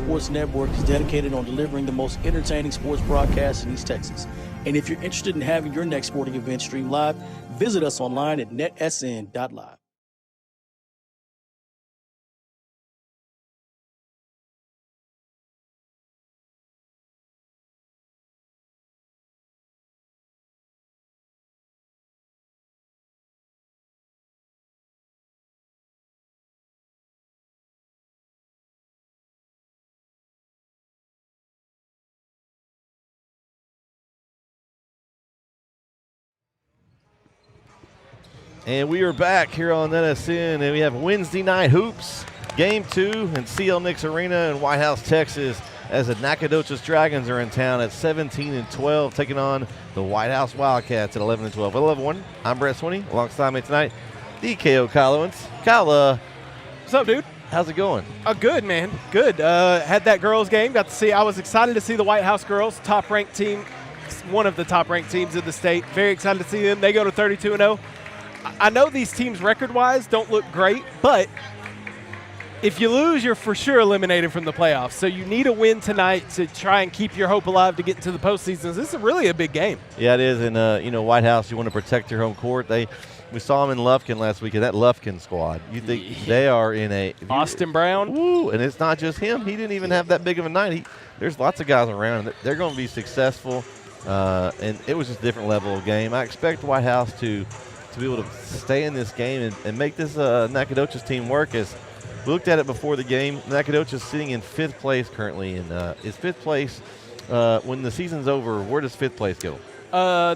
Sports Network is dedicated on delivering the most entertaining sports broadcasts in East Texas. And if you're interested in having your next sporting event streamed live, visit us online at netsn.live. And we are back here on NETSN, and we have Wednesday night hoops, game 2 in CL Nix Arena in Whitehouse, Texas, as the Nacogdoches Dragons are in town at 17-12, taking on the Whitehouse Wildcats at 11-12. 11-1. I'm Brett Swinney, alongside me tonight, DKO Kyle Owens. Kyle, what's up, dude? How's it going? Good, man. Good. Had that girls game. Got to see. I was excited to see the Whitehouse girls, top-ranked team, one of the top-ranked teams in the state. Very excited to see them. They go to 32-0. I know these teams record-wise don't look great, but if you lose, you're for sure eliminated from the playoffs. So you need a win tonight to try and keep your hope alive to get into the postseason. This is really a big game. Yeah, it is. And, Whitehouse, you want to protect your home court. We saw them in Lufkin last week, and that Lufkin squad, you think they are in a – Austin Brown. Woo, and it's not just him. He didn't even have that big of a night. There's lots of guys around. They're going to be successful, and it was just a different level of game. I expect Whitehouse to be able to stay in this game and make this Nacogdoches team work. As we looked at it before the game, Nacogdoches sitting in 5th place currently. And is 5th place, when the season's over, where does 5th place go?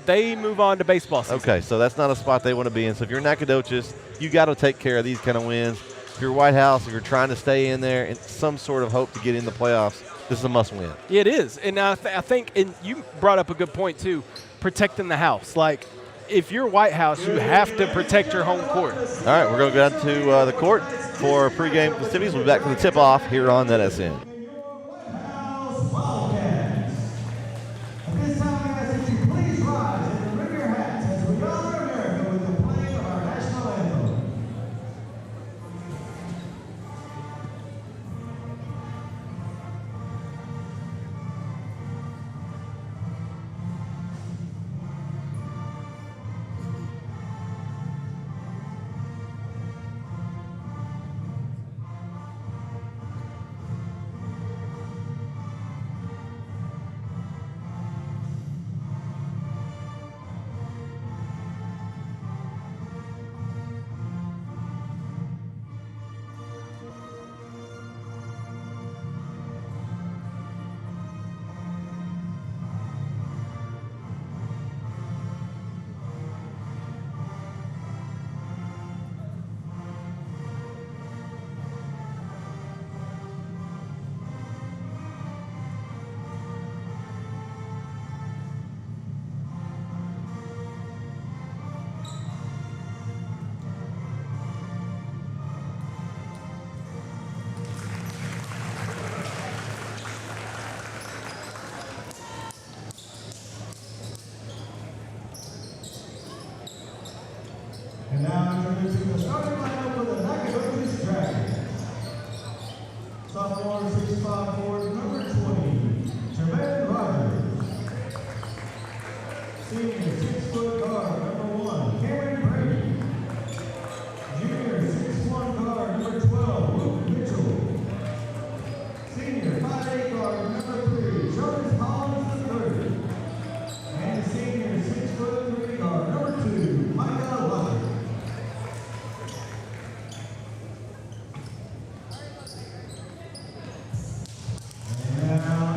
They move on to baseball season. Okay, so that's not a spot they want to be in. So if you're Nacogdoches, you got to take care of these kind of wins. If you're Whitehouse, if you're trying to stay in there and some sort of hope to get in the playoffs, this is a must-win. It is. And I think, and you brought up a good point, too, protecting the house. Like, if you're Whitehouse, you have to protect your home court. All right, we're going to go down to the court for pregame festivities. We'll be back for the tip-off here on NETSN. And now introducing the starting lineup for the Nacogdoches Dragons. Sophomore 6'5" forward number 20, Jermaine Rogers. Senior 6-foot guard number 1, Cameron Brady. Junior 6'1" guard number 12, Luke Mitchell. Senior 5'8" guard number 3, Charles Collins III. And senior 6'3" guard number 2, Michael White. Number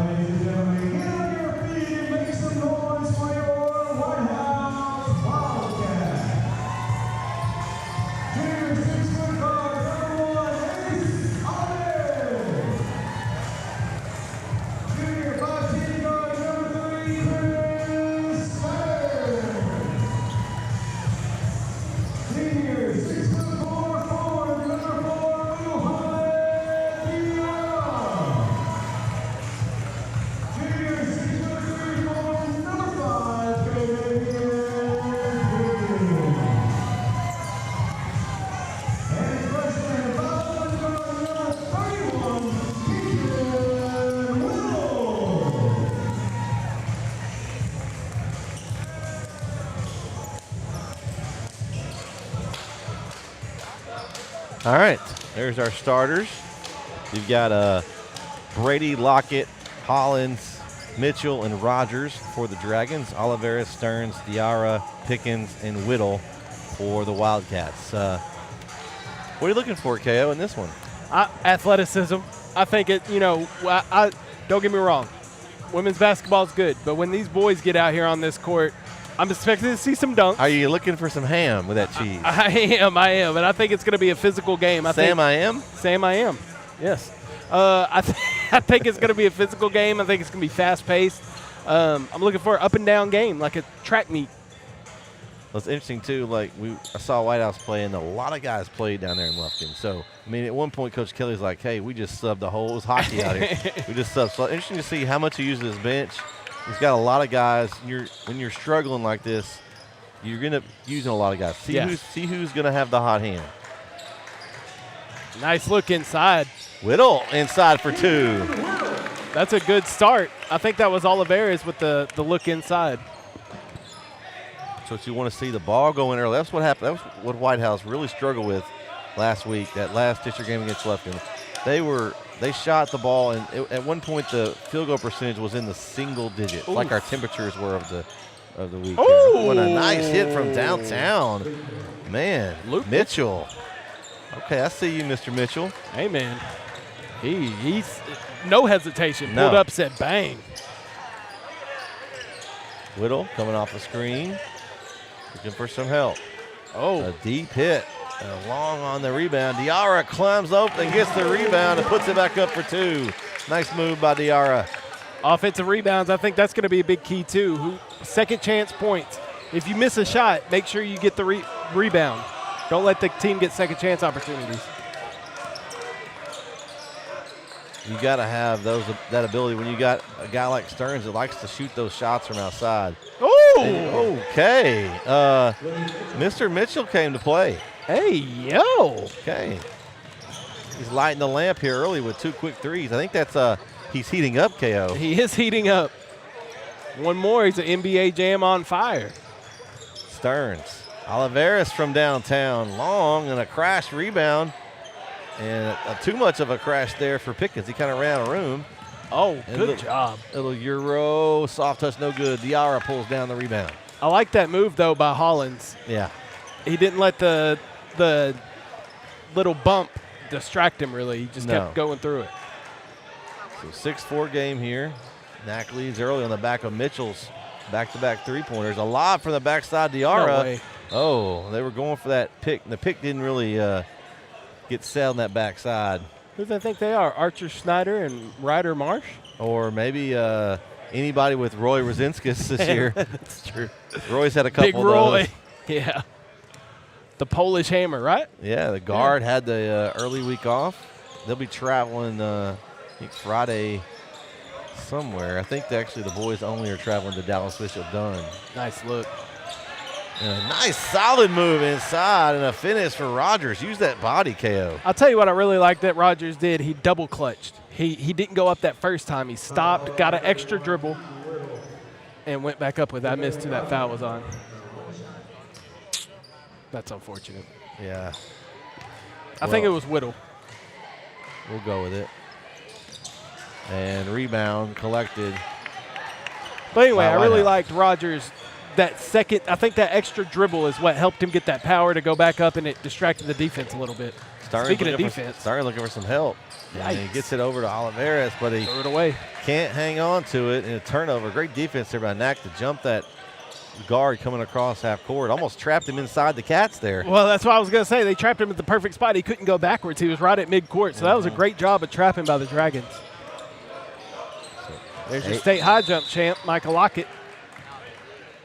All right, there's our starters. You've got Brady, Lockett, Hollins, Mitchell, and Rogers for the Dragons. Oliveris, Stearns, Diarra, Pickens, and Whittle for the Wildcats. What are you looking for, KO, in this one? Athleticism. I think it, I don't get me wrong. Women's basketball is good, but when these boys get out here on this court, I'm expecting to see some dunks. Are you looking for some ham with that cheese? I am, and I think it's going to I am. Yes. I think it's going to be a physical game. I think it's going to be fast-paced. I'm looking for an up-and-down game, like a track meet. Well, it's interesting, too. I saw Whitehouse play, and a lot of guys played down there in Lufkin. So, at one point, Coach Kelly's like, hey, we just subbed the whole – it was hockey out here. We just subbed. So, interesting to see how much he uses his bench. He's got a lot of guys. When you're struggling like this, you're going to using a lot of guys. See who's going to have the hot hand. Nice look inside. Whittle inside for 2. That's a good start. I think that was Oliveris with the look inside. So you want to see the ball go in early. That's what happened. That was what Whitehouse really struggled with last week, that last district game against Lufkin. They shot the ball, and at one point the field goal percentage was in the single digits, like our temperatures were of the week. What a nice hit from downtown. Man, Mitchell. Okay, I see you, Mr. Mitchell. Hey, man. He's no hesitation. Pulled up, said bang. Whittle coming off the screen, looking for some help. A deep hit. Long on the rebound. Diarra climbs up and gets the rebound and puts it back up for 2. Nice move by Diarra. Offensive rebounds, I think that's going to be a big key, too. Second chance points. If you miss a shot, make sure you get the rebound. Don't let the team get second chance opportunities. You got to have that ability when you got a guy like Stearns that likes to shoot those shots from outside. Okay. Mr. Mitchell came to play. Hey, yo. Okay. He's lighting the lamp here early with 2 quick threes. I think that's he's heating up, KO. He is heating up. One more, he's an NBA Jam on fire. Stearns. Oliveris from downtown. Long and a crash rebound. And too much of a crash there for Pickens. He kind of ran out of room. Good job. Little Euro, soft touch, no good. Diarra pulls down the rebound. I like that move, though, by Hollins. Yeah. He didn't let the little bump distract him, really. He just kept going through it. So 6-4 game here. Knack leads early on the back of Mitchell's back-to-back three-pointers. A lot from the backside, Diarra. No way. They were going for that pick. The pick didn't really get set on that backside. Who do they think they are? Archer Snyder and Ryder Marsh? Or maybe anybody with Roy Rosinskis this year. That's true. Roy's had a couple Big Roy. of those. Yeah. The Polish Hammer, right? Yeah, the guard had the early week off. They'll be traveling, I think, Friday somewhere. I think the boys only are traveling to Dallas Bishop Dunn. Nice look. And a nice solid move inside and a finish for Rogers. Use that body, KO. I'll tell you what I really like that Rogers did. He double clutched. He didn't go up that first time. He stopped, got an extra dribble, and went back up with that. I missed who that foul was on. That's unfortunate. Yeah. I think it was Whittle. We'll go with it. And rebound collected. But anyway, I really liked Rogers. That second, I think that extra dribble is what helped him get that power to go back up, and it distracted the defense a little bit. Speaking of defense. Starting looking for some help. And he gets it over to Oliveris, but he threw it away. Can't hang on to it. And a turnover. Great defense there by Knack to jump that guard coming across half court. Almost trapped him inside the Cats there. Well, that's what I was going to say. They trapped him at the perfect spot. He couldn't go backwards. He was right at midcourt. So that was a great job of trapping by the Dragons. There's your state high jump champ, Michael Lockett.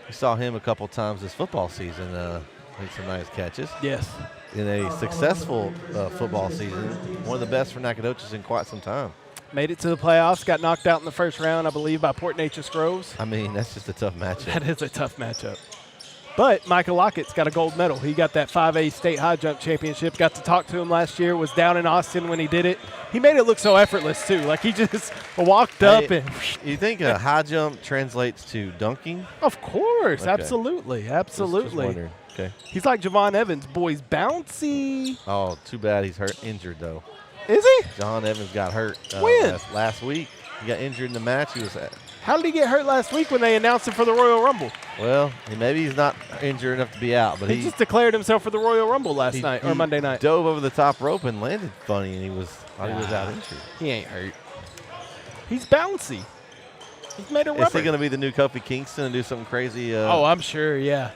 We saw him a couple times this football season. Make some nice catches. Yes. In a successful football season. One of the best for Nacogdoches in quite some time. Made it to the playoffs. Got knocked out in the first round, I believe, by Port Neches Groves. I mean, that's just a tough matchup. That is a tough matchup. But Michael Lockett's got a gold medal. He got that 5A state high jump championship. Got to talk to him last year. Was down in Austin when he did it. He made it look so effortless, too. Like, he just walked up and – You think a high jump translates to dunking? Of course. Okay. Absolutely. Absolutely. Just wondering. Okay. He's like Javon Evans. Boy's bouncy. Oh, too bad he's injured, though. Is he? John Evans got hurt When? last week. He got injured in the match he was at. How did he get hurt last week when they announced him for the Royal Rumble? Well, maybe he's not injured enough to be out, but He just declared himself for the Royal Rumble last night or Monday night. Dove over the top rope and landed funny, and he was out injured. He ain't hurt. He's bouncy. He's made of rubber. Is he going to be the new Kofi Kingston and do something crazy? Oh, I'm sure, yeah.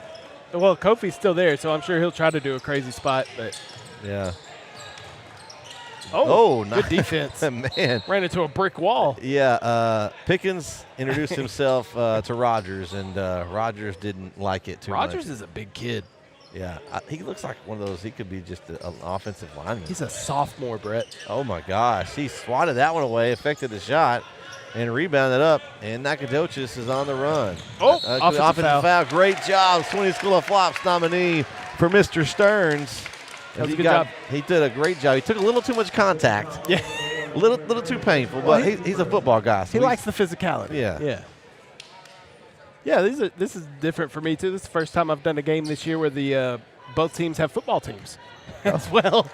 Well, Kofi's still there, so I'm sure he'll try to do a crazy spot. But yeah. Oh, nice. good defense. Man. Ran into a brick wall. Yeah, Pickens introduced himself to Rogers, and Rogers didn't like it too much. Rogers is a big kid. Yeah, he looks like one of those. He could be just an offensive lineman. He's a sophomore, Brett. Oh, my gosh. He swatted that one away, affected the shot, and rebounded up, and Nacogdoches is on the run. Oh, offensive foul. Great job. Sweeney School of Flops nominee for Mr. Stearns. That was a good job. He did a great job. He took a little too much contact. Yeah. A little too painful, but he's a football guy. So he likes the physicality. Yeah. Yeah. Yeah, this is different for me, too. This is the first time I've done a game this year where the both teams have football teams as well.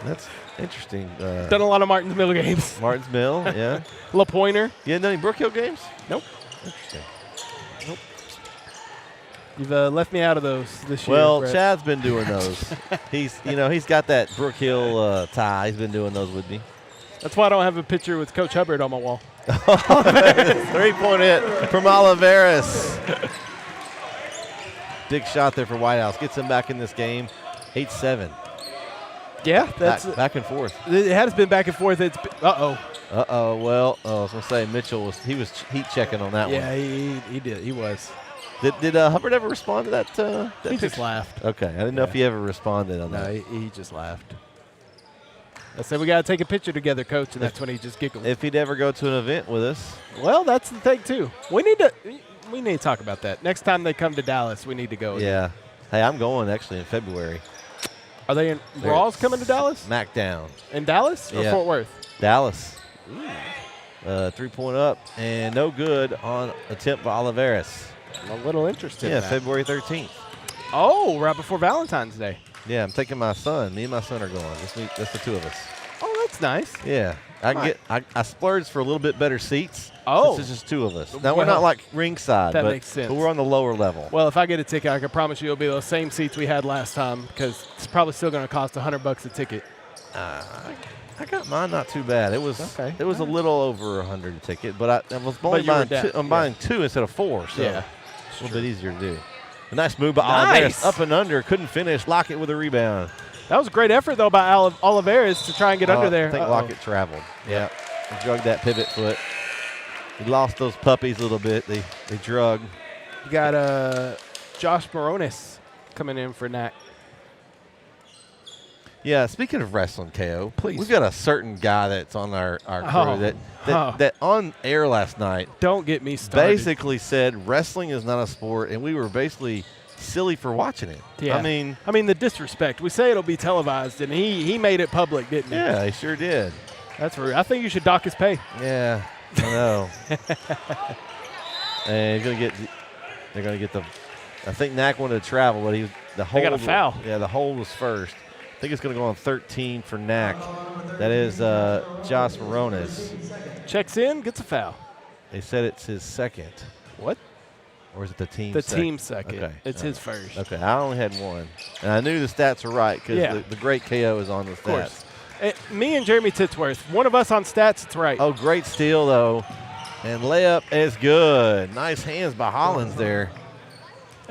That's interesting. Done a lot of Martins Mill games. Martins Mill, yeah. La Pointer. You hadn't done any Brook Hill games? Nope. Interesting. You've left me out of those this year. Well, Brett. Chad's been doing those. He's got that Brook Hill tie. He's been doing those with me. That's why I don't have a picture with Coach Hubbard on my wall. 3-point hit from Oliveras. Big shot there for Whitehouse. Gets him back in this game. 8-7. Yeah, that's back and forth. It has been back and forth. It's Well, I was gonna say Mitchell was heat checking on that one. Yeah, he did. He was. Did Hubbard ever respond to that? He just laughed. Okay, I didn't know if he ever responded on that. No, he just laughed. I said, we got to take a picture together, Coach, and that's when he just giggled. If he'd ever go to an event with us. Well, that's the thing, too. We need to talk about that. Next time they come to Dallas, we need to go. Yeah. Hey, I'm going, actually, in February. Are they in Rawls coming to Dallas? Smackdown. In Dallas or Fort Worth? Dallas. 3-point up and no good on attempt by Oliveras. I'm a little interested in that. February 13th. Oh, right before Valentine's Day. Yeah, I'm taking my son. Me and my son are going. That's the two of us. Oh, that's nice. Yeah. I splurged for a little bit better seats. Oh. Since it's just two of us. Now, we're not like ringside. That makes sense. But we're on the lower level. Well, if I get a ticket, I can promise you it'll be those same seats we had last time because it's probably still going to cost $100 a ticket. I got mine not too bad. It was a little over $100 a ticket, but I was only buying two instead of four, so it's a little bit easier to do. A nice move by Oliveras. Up and under. Couldn't finish. Lockett with a rebound. That was a great effort, though, by Oliveras to try and get under there. I think Lockett traveled. Yeah. He drugged that pivot foot. He lost those puppies a little bit. They drug. You got Josh Moronis coming in for Nac. Yeah, speaking of wrestling, KO, please. We've got a certain guy that's on our crew that on air last night. Don't get me started. Basically said wrestling is not a sport, and we were basically silly for watching it. Yeah. I mean the disrespect. We say it'll be televised, and he made it public, didn't he? Yeah, he sure did. That's rude. I think you should dock his pay. Yeah, I know. And they're gonna get the. I think Nac wanted to travel, but they got a foul. Yeah, the hold was first. I think it's going to go on 13 for Nac. That is Josh Moronis. Checks in, gets a foul. They said it's his second. What? Or is it the team second? second? Team second. Okay. It's his first. Okay, I only had one. And I knew the stats were right because the great KO is on the stats. Of course. Me and Jeremy Titsworth, one of us on stats, it's right. Oh, great steal, though. And layup is good. Nice hands by Hollins there.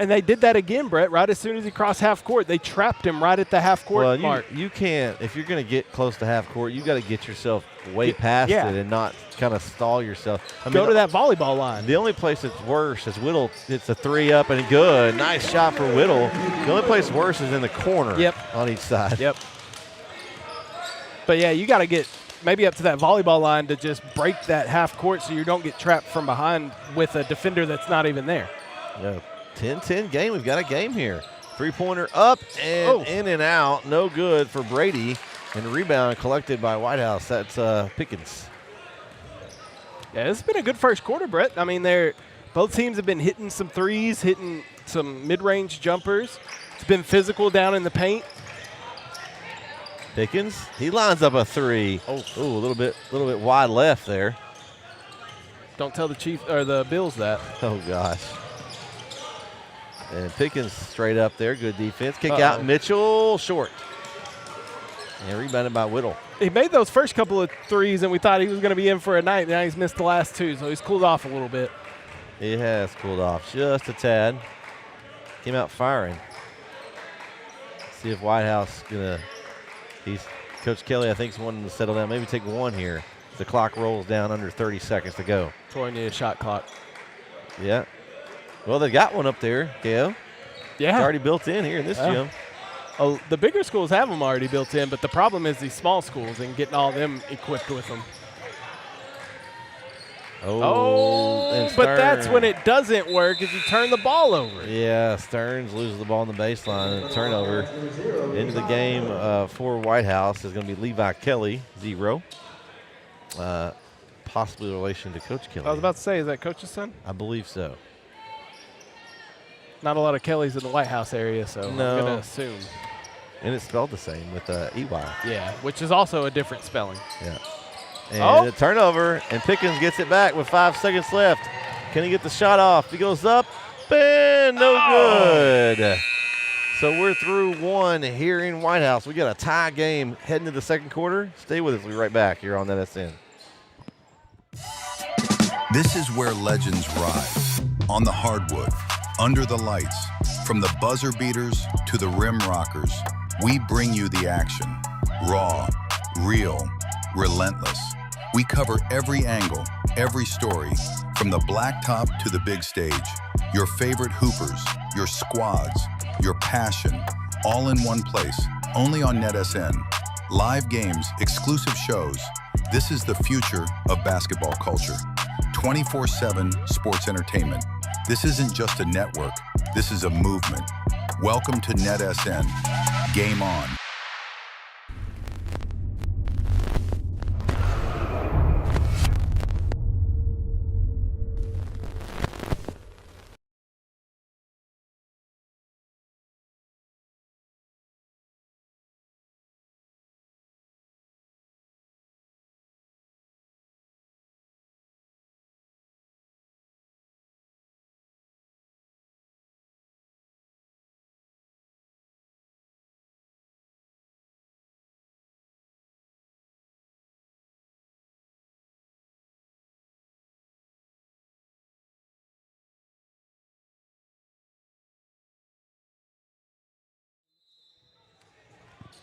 And they did that again, Brett, right as soon as he crossed half court. They trapped him right at the half court mark. You can't, if you're going to get close to half court, you got to get yourself way past it and not kind of stall yourself. Go to that volleyball line. The only place that's worse is Whittle hits a three up and good. Nice shot for Whittle. The only place worse is in the corner on each side. Yep. But, yeah, you got to get maybe up to that volleyball line to just break that half court so you don't get trapped from behind with a defender that's not even there. Yeah. 10-10 game. We've got a game here. Three-pointer up and in and out. No good for Brady. And the rebound collected by Whitehouse. That's Pickens. Yeah, it's been a good first quarter, Brett. I mean, both teams have been hitting some threes, hitting some mid-range jumpers. It's been physical down in the paint. Pickens, he lines up a three. Oh, a little bit wide left there. Don't tell the Chiefs or the Bills that. Oh gosh. And Pickens straight up there. Good defense. Kick out Mitchell short. And rebounded by Whittle. He made those first couple of threes, and we thought he was going to be in for a night. Now he's missed the last two, so he's cooled off a little bit. He has cooled off just a tad. Came out firing. See if Whitehouse Coach Kelly, I think, is wanting to settle down. Maybe take one here. The clock rolls down under 30 seconds to go. Troy need a shot clock. Yeah. Well, they got one up there, KO. Yeah. It's already built in here in this gym. Oh, the bigger schools have them already built in, but the problem is these small schools and getting all them equipped with them. And but that's when it doesn't work is you turn the ball over. Yeah, Stearns loses the ball on the baseline and turnover. Into the game for Whitehouse is going to be Levi Kelly, 0. Possibly in relation to Coach Kelly. I was about to say, is that Coach's son? I believe so. Not a lot of Kellys in the Whitehouse area, so No. I'm going to assume. And it's spelled the same with EY. Yeah, which is also a different spelling. Yeah. And a turnover, and Pickens gets it back with 5 seconds left. Can he get the shot off? He goes up, and no good. So we're through one here in Whitehouse. We got a tie game heading to the second quarter. Stay with us. We'll be right back here on NETSN. This is where legends rise. On the hardwood, under the lights, from the buzzer beaters to the rim rockers, we bring you the action. Raw, real, relentless. We cover every angle, every story, from the blacktop to the big stage. Your favorite hoopers, your squads, your passion, all in one place, only on NETSN. Live games, exclusive shows. This is the future of basketball culture. 24/7 sports entertainment. This isn't just a network, this is a movement. Welcome to NETSN. Game on.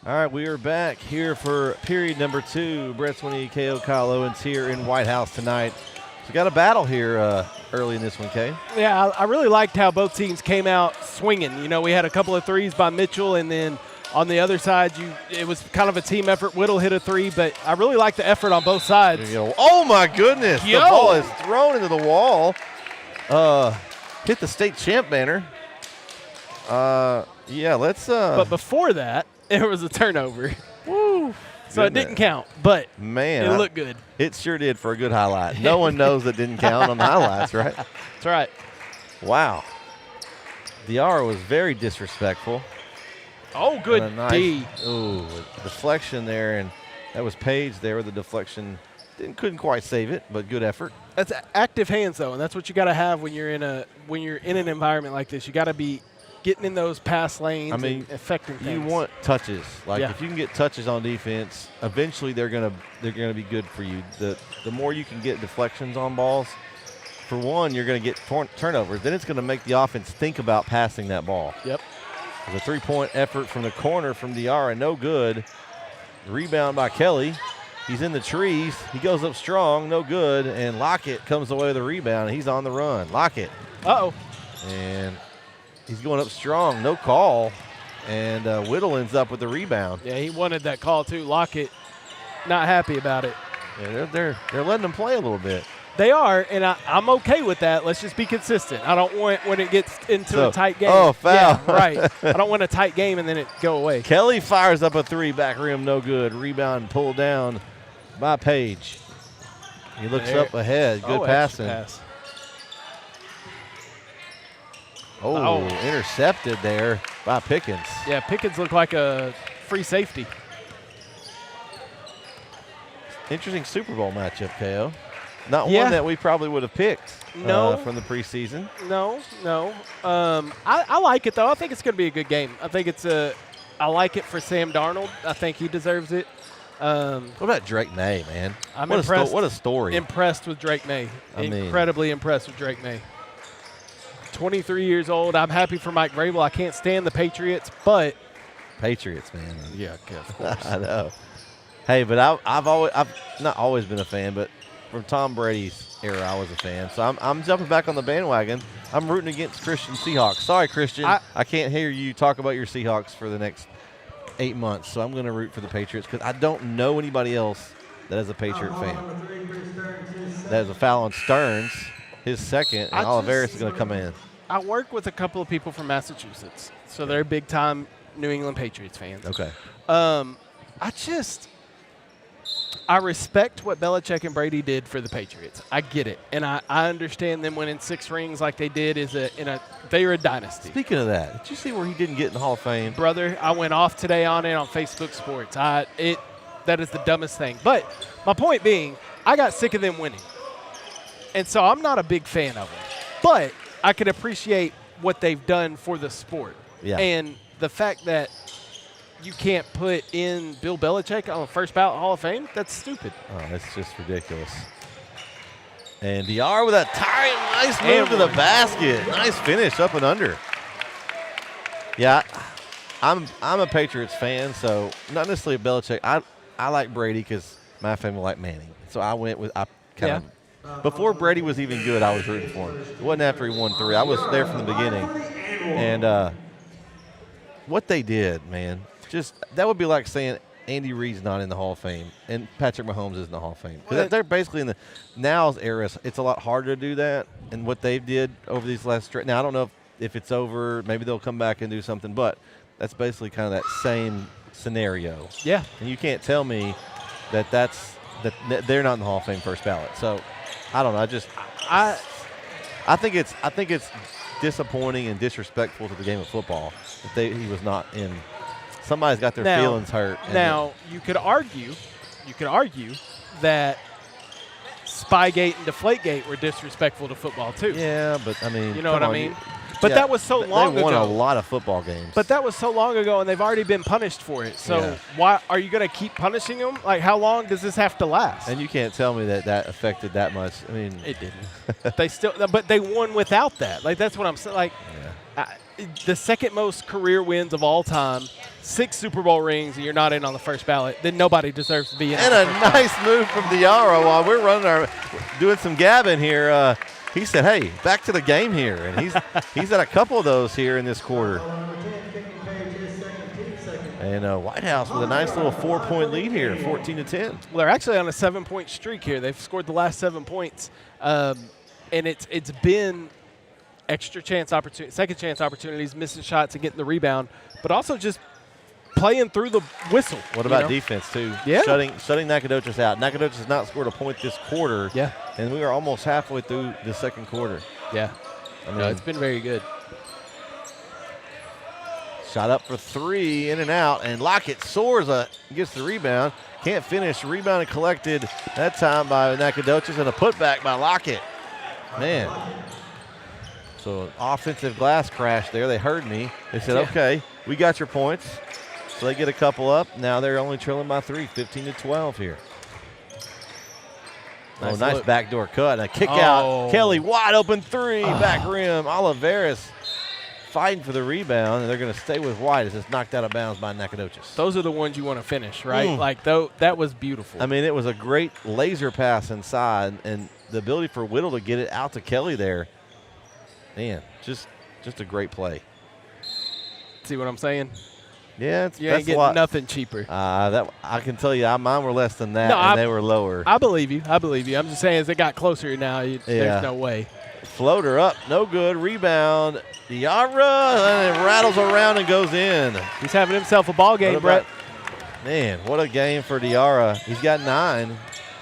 All right, we are back here for period number 2. Brett Swinney, KO Kyle Owens here in Whitehouse tonight. So we got a battle here early in this one, Kay. Yeah, I really liked how both teams came out swinging. You know, we had a couple of threes by Mitchell, and then on the other side, it was kind of a team effort. Whittle hit a three, but I really liked the effort on both sides. Oh, my goodness. The ball is thrown into the wall. Hit the state champ banner. Yeah, let's But before that, there was a turnover. Woo. So it didn't count, but man, it looked good. It sure did for a good highlight. No one knows it didn't count on the highlights, right? That's right. Wow. Diarra was very disrespectful. Oh, good D. Ooh, deflection there, and that was Page there with the deflection. Couldn't quite save it, but good effort. That's active hands, though, and that's what you got to have when you're in an environment like this. You got to be getting in those pass lanes and affecting things. You want touches. If you can get touches on defense, eventually they're gonna be good for you. The more you can get deflections on balls, for one, you're gonna get turnovers. Then it's gonna make the offense think about passing that ball. Yep. The 3-point effort from the corner from Diarra, no good. Rebound by Kelly. He's in the trees. He goes up strong, no good. And Lockett comes away with a rebound. He's on the run. Lockett. Uh-oh. And he's going up strong, no call, and Whittle ends up with the rebound. Yeah, he wanted that call too. Lockett, not happy about it. Yeah, they're letting him play a little bit. They are, and I'm okay with that. Let's just be consistent. I don't want when it gets into a tight game. Oh, foul. Yeah, right. I don't want a tight game and then it go away. Kelly fires up a three, back rim, no good. Rebound pulled down by Page. He looks up ahead. Good passing. Pass. Oh, intercepted there by Pickens. Yeah, Pickens looked like a free safety. Interesting Super Bowl matchup, KO. Not Yeah. one that we probably would have picked No. from the preseason. No. I like it, though. I think it's going to be a good game. I think I like it for Sam Darnold. I think he deserves it. What about Drake May, man? I'm what impressed. What a story. Impressed with Drake May. I mean- Incredibly impressed with Drake May. 23 years old. I'm happy for Mike Vrabel. I can't stand the Patriots, but Patriots, man. yeah, of course. I know. Hey, but I've not always been a fan, but from Tom Brady's era, I was a fan. So I'm jumping back on the bandwagon. I'm rooting against Christian Seahawks. Sorry, Christian. I can't hear you talk about your Seahawks for the next 8 months. So I'm going to root for the Patriots because I don't know anybody else that is a Patriot fan. That is a foul on Stearns, his second, and Oliveris is going to come in. I work with a couple of people from Massachusetts, so they're big-time New England Patriots fans. Okay. I respect what Belichick and Brady did for the Patriots. I get it, and I understand them winning 6 rings like they did. They're a dynasty. Speaking of that, did you see where he didn't get in the Hall of Fame? Brother, I went off today on it on Facebook Sports. That is the dumbest thing. But my point being, I got sick of them winning, and so I'm not a big fan of them. But I can appreciate what they've done for the sport. Yeah. And the fact that you can't put in Bill Belichick on the first ballot Hall of Fame, that's stupid. Oh, that's just ridiculous. And DR with a nice move to the basket. Nice finish up and under. Yeah, I'm a Patriots fan, so not necessarily Belichick. I like Brady because my family like Manning. So I went with before Brady was even good, I was rooting for him. It wasn't after he won 3. I was there from the beginning. And what they did, man, just that would be like saying Andy Reid's not in the Hall of Fame and Patrick Mahomes is in the Hall of Fame. Because they're basically in the now's era. It's a lot harder to do that. And what they did over these last – now, I don't know if it's over. Maybe they'll come back and do something. But that's basically kind of that same scenario. Yeah. And you can't tell me that they're not in the Hall of Fame first ballot. So, I don't know. I think it's disappointing and disrespectful to the game of football that he was not in. Somebody's got their feelings hurt. Now, you could argue that Spygate and Deflategate were disrespectful to football too. Yeah, but I mean, you know what I mean? But that was so long ago. They won a lot of football games. But that was so long ago, and they've already been punished for it. So why are you going to keep punishing them? Like, how long does this have to last? And you can't tell me that affected that much. I mean, it didn't. But they won without that. Like, that's what I'm saying. Like, the second most career wins of all time, 6 Super Bowl rings, and you're not in on the first ballot, then nobody deserves to be in. And a nice move from Diarra while we're doing some gabbing here. He said, hey, back to the game here. And he's at a couple of those here in this quarter. And Whitehouse with a nice little 4-point lead here, 14-10. Well, they're actually on a 7-point streak here. They've scored the last 7 points. And it's been second chance opportunities, missing shots and getting the rebound, but also just playing through the whistle. What about defense, too? Yeah. Shutting Nacogdoches out. Nacogdoches has not scored a point this quarter. Yeah. And we are almost halfway through the second quarter. Yeah. It's been very good. Shot up for 3, in and out, and Lockett soars, gets the rebound. Can't finish. Rebound and collected that time by Nacogdoches, and a putback by Lockett. Man. So an offensive glass crash there. They heard me. They said, okay, we got your points. So they get a couple up. Now they're only trailing by 3, 15-12 here. Nice backdoor cut. A kick out. Kelly, wide open 3, back rim. Oliveris fighting for the rebound, and they're going to stay with White as it's knocked out of bounds by Nacogdoches. Those are the ones you want to finish, right? Like, that was beautiful. I mean, it was a great laser pass inside, and the ability for Whittle to get it out to Kelly there. Man, just a great play. See what I'm saying? Yeah, You that's ain't getting a lot. nothing cheaper. That I can tell you, mine were less than that, No, and they were lower. I believe you. I believe you. I'm just saying, as it got closer now, there's no way. Floater up, no good. Rebound, Diarra, and it rattles around and goes in. He's having himself a ball game, Brett. Man, what a game for Diarra. He's got 9. He's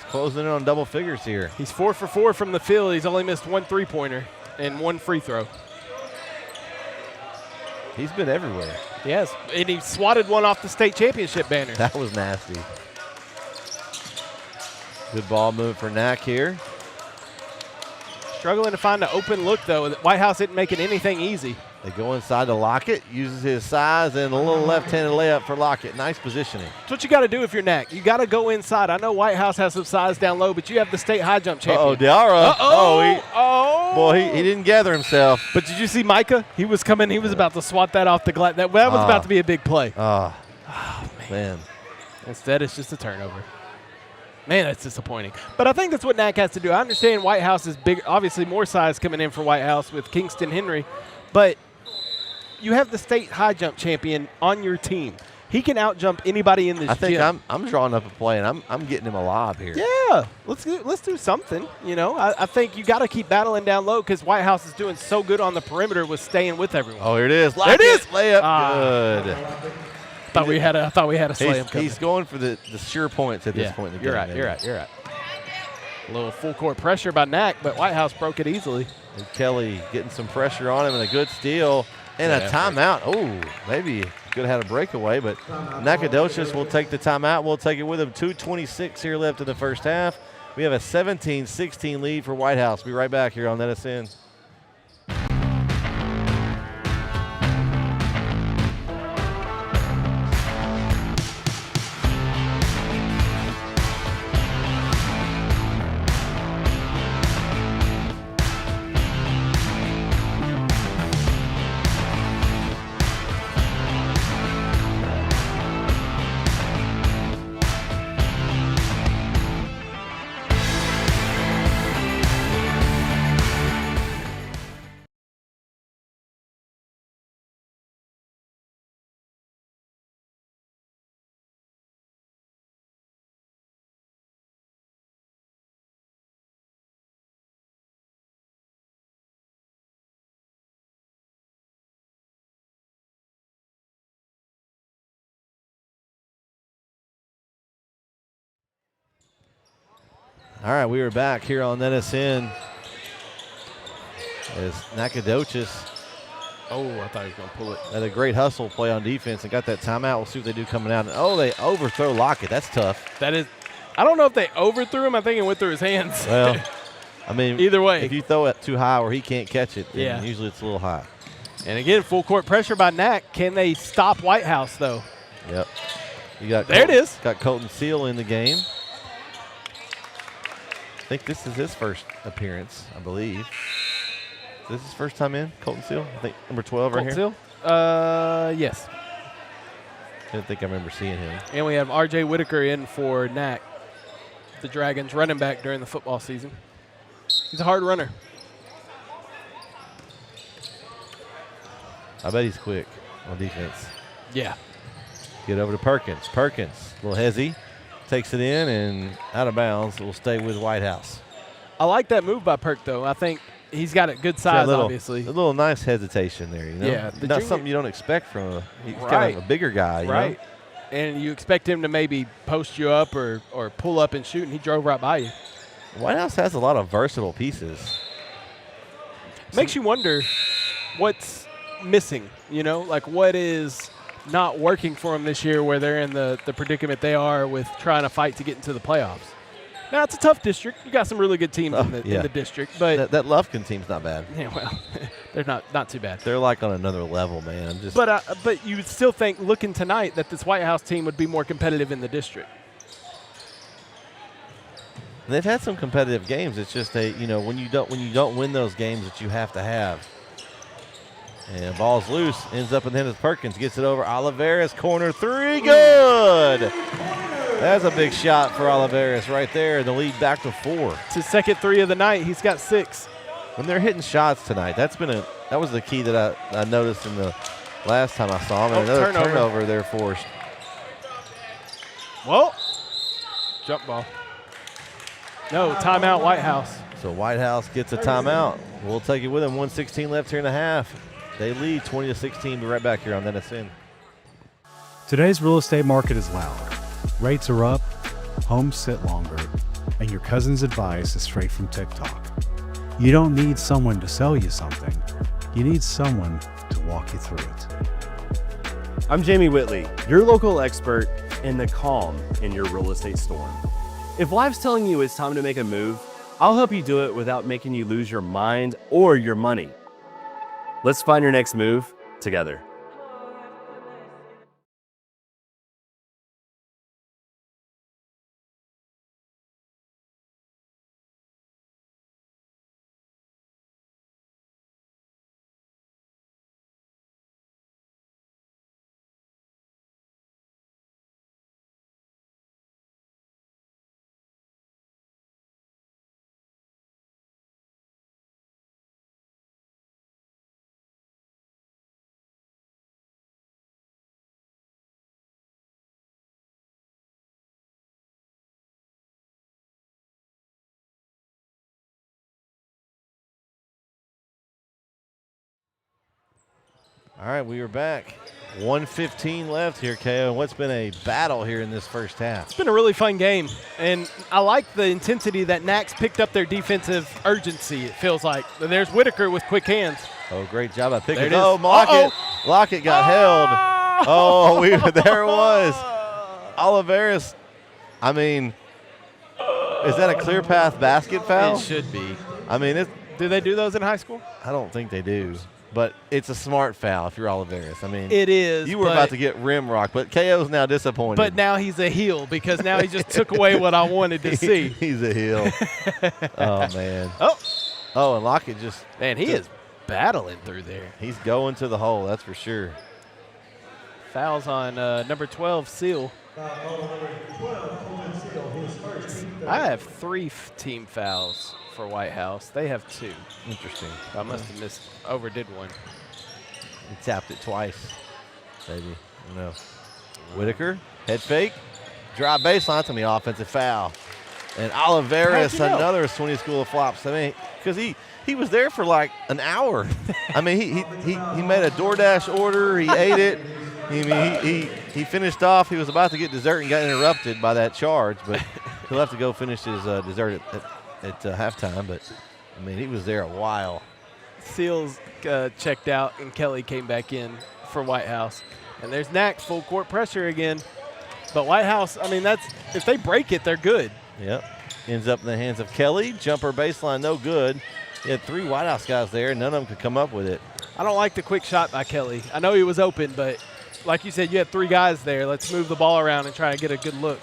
closing in on double figures here. He's 4 for 4 from the field. He's only missed 1 3-pointer and 1 free throw. He's been everywhere. Yes, and he swatted one off the state championship banner. That was nasty. Good ball move for Nac here. Struggling to find an open look, though. Whitehouse isn't making anything easy. They go inside to Lockett, uses his size, and a little left-handed layup for Lockett. Nice positioning. That's what you got to do if you're Nac. You got to go inside. I know Whitehouse has some size down low, but you have the state high jump champion. Uh-oh, Diarra. Oh, Boy, he didn't gather himself. But did you see Micah? He was coming. He was about to swat that off the glass. That was about to be a big play. Oh, man. Instead, it's just a turnover. Man, that's disappointing. But I think that's what Nac has to do. I understand Whitehouse is big, obviously more size coming in for Whitehouse with Kingston Henry, but you have the state high jump champion on your team. He can out jump anybody in this I think gym. I'm drawing up a play, and I'm getting him a lob here. Yeah, let's do something. You know, I think you got to keep battling down low because Whitehouse is doing so good on the perimeter with staying with everyone. Oh, here it is. There it is. Layup. Good. I thought we had a slam coming. He's going for the sure points at this point in the game. You're right. A little full court pressure by Nac, but Whitehouse broke it easily. And Kelly getting some pressure on him and a good steal and a timeout. Oh, maybe could have had a breakaway, but Nacogdoches will take the timeout. We'll take it with him. 2:26 here left in the first half. We have a 17-16 lead for Whitehouse. Be right back here on NETSN. All right, we are back here on NETSN as Nacogdoches. Oh, I thought he was going to pull it. Had a great hustle play on defense and got that timeout. We'll see what they do coming out. Oh, they overthrow Lockett. That's tough. That is, I don't know if they overthrew him. I think it went through his hands. Well, I mean, either way. If you throw it too high or he can't catch it, then usually it's a little high. And again, full court pressure by Nac. Can they stop Whitehouse, though? Yep. You got there it is. Got Colton Seal in the game. I think this is his first appearance, I believe. Is this his first time in, Colton Seal? I think number 12 right here. Colton Seal? Yes. I didn't think I remember seeing him. And we have R.J. Whitaker in for Nac, the Dragons running back during the football season. He's a hard runner. I bet he's quick on defense. Yeah. Get over to Perkins. Perkins, a little hezzy, takes it in and out of bounds. Will stay with Whitehouse. I like that move by Perk, though. I think he's got a good size, obviously. A little nice hesitation there, you know? Yeah. Not something you don't expect from he's kind of a bigger guy, you know? And you expect him to maybe post you up or pull up and shoot, and he drove right by you. Whitehouse has a lot of versatile pieces. Makes you wonder what's missing, you know? Like what is not working for them this year where they're in the predicament they are with trying to fight to get into the playoffs. Now, it's a tough district. You got some really good teams in the district. But that Lufkin team's not bad. Yeah, well, they're not too bad. They're like on another level, man. But you would still think, looking tonight, that this Whitehouse team would be more competitive in the district. And they've had some competitive games. It's just when you don't win those games that you have to have. And ball's loose, ends up in the hands of Perkins, gets it over Oliveras, corner three, good. That's a big shot for Oliveras right there, the lead back to 4. It's his second 3 of the night. He's got 6. When they're hitting shots tonight, that was the key that I noticed in the last time I saw him. And another turnover there forced. Whoa. Jump ball. No, timeout Whitehouse. So Whitehouse gets a timeout. We'll take it with him. 1:16 left here in the half. They lead 20-16. Be right back here on NETSN. Today's real estate market is loud. Rates are up, homes sit longer, and your cousin's advice is straight from TikTok. You don't need someone to sell you something. You need someone to walk you through it. I'm Jamie Whitley, your local expert in the calm in your real estate storm. If life's telling you it's time to make a move, I'll help you do it without making you lose your mind or your money. Let's find your next move together. All right, we are back. 1:15 left here, KO. What's been a battle here in this first half? It's been a really fun game, and I like the intensity that Nacs picked up their defensive urgency, it feels like. There's Whitaker with quick hands. Oh, great job by picking. There it is. Oh, Lockett got held. Oh, there it was. Oliveris. I mean, is that a clear path basket foul? It should be. I mean, Do they do those in high school? I don't think they do. But it's a smart foul if you're Oliveris. I mean, it is. You were about to get rim rock, but KO's now disappointed. But now he's a heel because now he just took away what I wanted to see. He's a heel. Oh, man. Oh, and Lockett just. Man, he is battling through there. He's going to the hole, that's for sure. Fouls on number 12, Seal. I have 3 team fouls for Whitehouse. They have 2. Interesting. I must have overdid one. He tapped it twice, maybe. I don't know. Whitaker, head fake, drive baseline. It's going to be offensive foul. And Oliveris, another Sweeney School of Flops. I mean, because he was there for like an hour. I mean, he made a DoorDash order. He ate it. He finished off. He was about to get dessert and got interrupted by that charge, but he'll have to go finish his dessert at halftime. But, I mean, he was there a while. Seals checked out, and Kelly came back in for Whitehouse. And there's Knack, full court pressure again. But Whitehouse, I mean, if they break it, they're good. Yep. Ends up in the hands of Kelly. Jumper baseline, no good. He had 3 Whitehouse guys there, and none of them could come up with it. I don't like the quick shot by Kelly. I know he was open, but like you said, you had 3 guys there. Let's move the ball around and try to get a good look.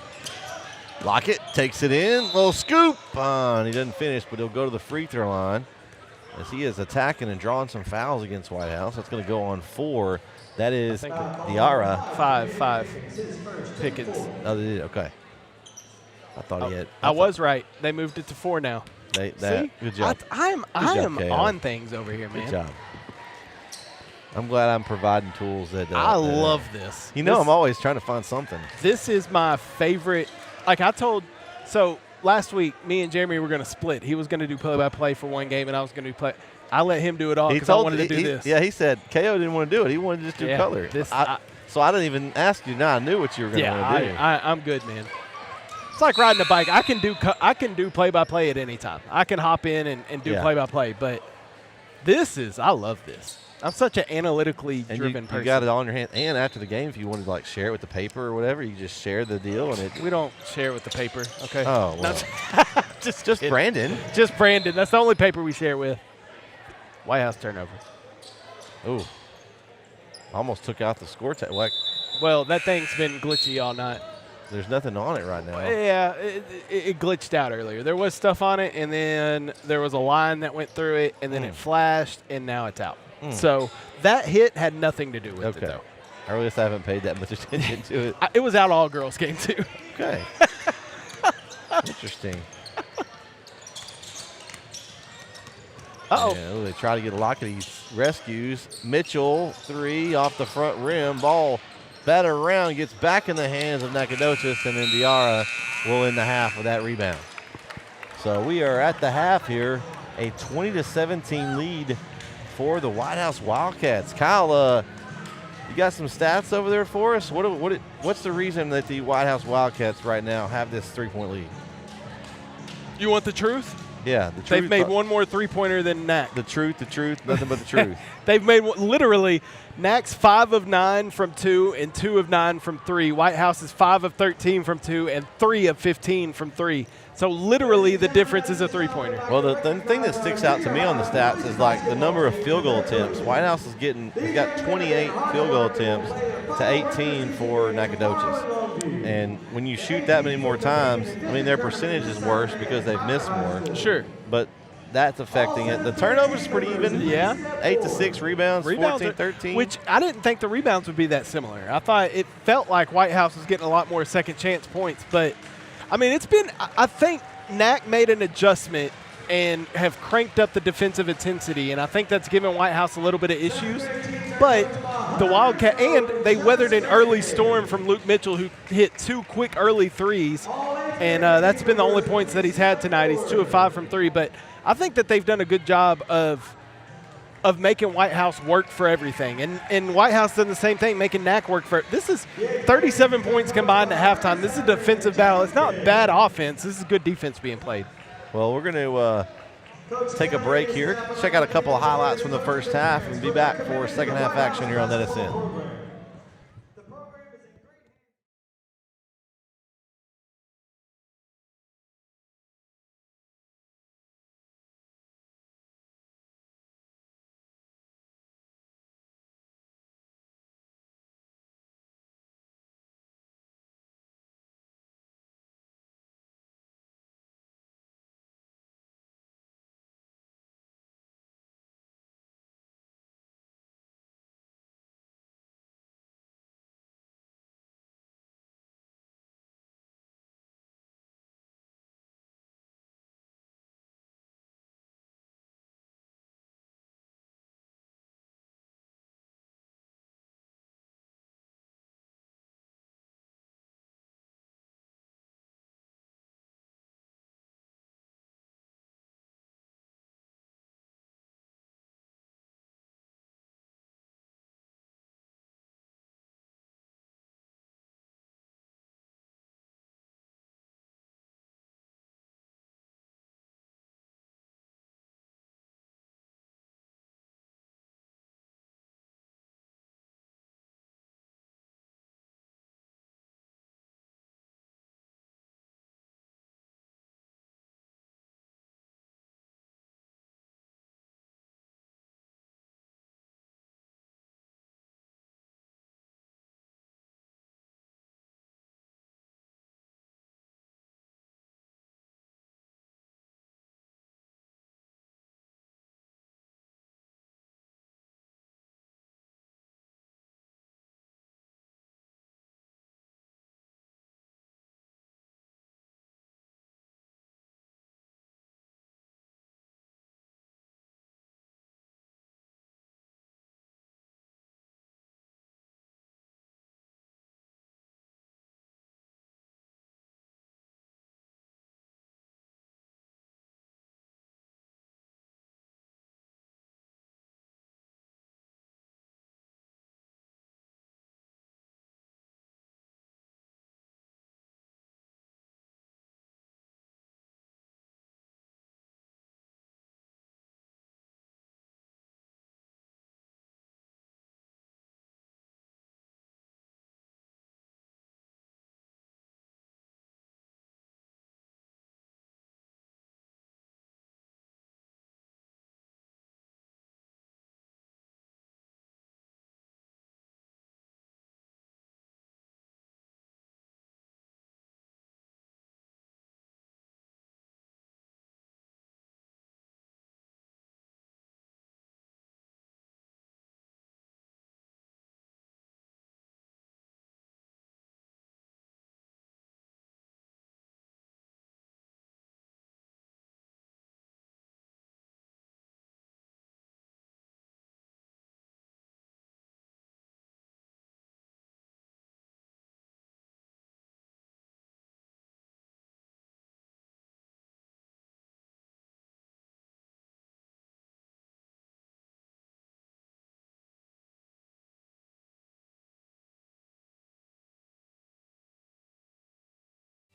Lockett takes it in. Little scoop. And he doesn't finish, but he'll go to the free throw line as he is attacking and drawing some fouls against Whitehouse. That's going to go on 4. That is Diarra. 5. Pickens. Oh, they did? Okay. I thought he had. I was right. They moved it to 4 now. See? Good job. I am KO. on things over here, man. Good job. I'm glad I'm providing tools that. I love this. I'm always trying to find something. This is my favorite. Like I told, so last week, me and Jeremy were going to split. He was going to do play-by-play for one game, and I was going to do play. I let him do it all because I wanted to do this. Yeah, he said KO didn't want to do it. He wanted to just do color. So I didn't even ask you. Now I knew what you were going to want to do. I'm good, man. It's like riding a bike. I can do play-by-play at any time. I can hop in and do play-by-play. But I love this. I'm such an analytically driven person. You got it all in your hand. And after the game, if you wanted to like share it with the paper or whatever, you just share the deal. We don't share it with the paper, okay? Oh, well. just Brandon. Just Brandon. That's the only paper we share with. Whitehouse turnover. Ooh. Almost took out the score. Well, that thing's been glitchy all night. There's nothing on it right now. Yeah, it glitched out earlier. There was stuff on it, and then there was a line that went through it, and then it flashed, and now it's out. So that hit had nothing to do with it, though. I really haven't paid that much attention to it. It was out all girls game, too. Okay. Interesting. Uh-oh. And they try to get a lock of these rescues. Mitchell, 3 off the front rim. Ball batted around, gets back in the hands of Nacogdoches, and then Diarra will end the half with that rebound. So we are at the half here, a 20-17 lead for the Whitehouse Wildcats. Kyle, you got some stats over there for us? What's the reason that the Whitehouse Wildcats right now have this 3-point lead? You want the truth? Yeah, the truth. They've made one more three-pointer than NAC. The truth, nothing but the truth. They've made literally NAC's 5 of 9 from 2 and 2 of 9 from 3. Whitehouse is 5 of 13 from 2 and 3 of 15 from 3. So literally the difference is a three-pointer. Well, the thing that sticks out to me on the stats is like the number of field goal attempts. Whitehouse has got 28 field goal attempts to 18 for Nacogdoches. And when you shoot that many more times, I mean, their percentage is worse because they've missed more. Sure. But that's affecting it. The turnovers is pretty even. Yeah. 8 to 6 rebounds, 14, 13. Which I didn't think the rebounds would be that similar. I thought it felt like Whitehouse was getting a lot more second chance points. But, I mean, I think NAC made an adjustment and have cranked up the defensive intensity, and I think that's given Whitehouse a little bit of issues. But the Wildcat, and they weathered an early storm from Luke Mitchell, who hit 2 quick early threes, and that's been the only points that he's had tonight. He's 2 of 5 from 3, but I think that they've done a good job of making Whitehouse work for everything, and Whitehouse done the same thing, making NAC work for it. This is 37 points combined at halftime. This is a defensive battle. It's not bad offense. This is good defense being played. Well, we're going to take a break here, check out a couple of highlights from the first half, and be back for second half action here on NETSN.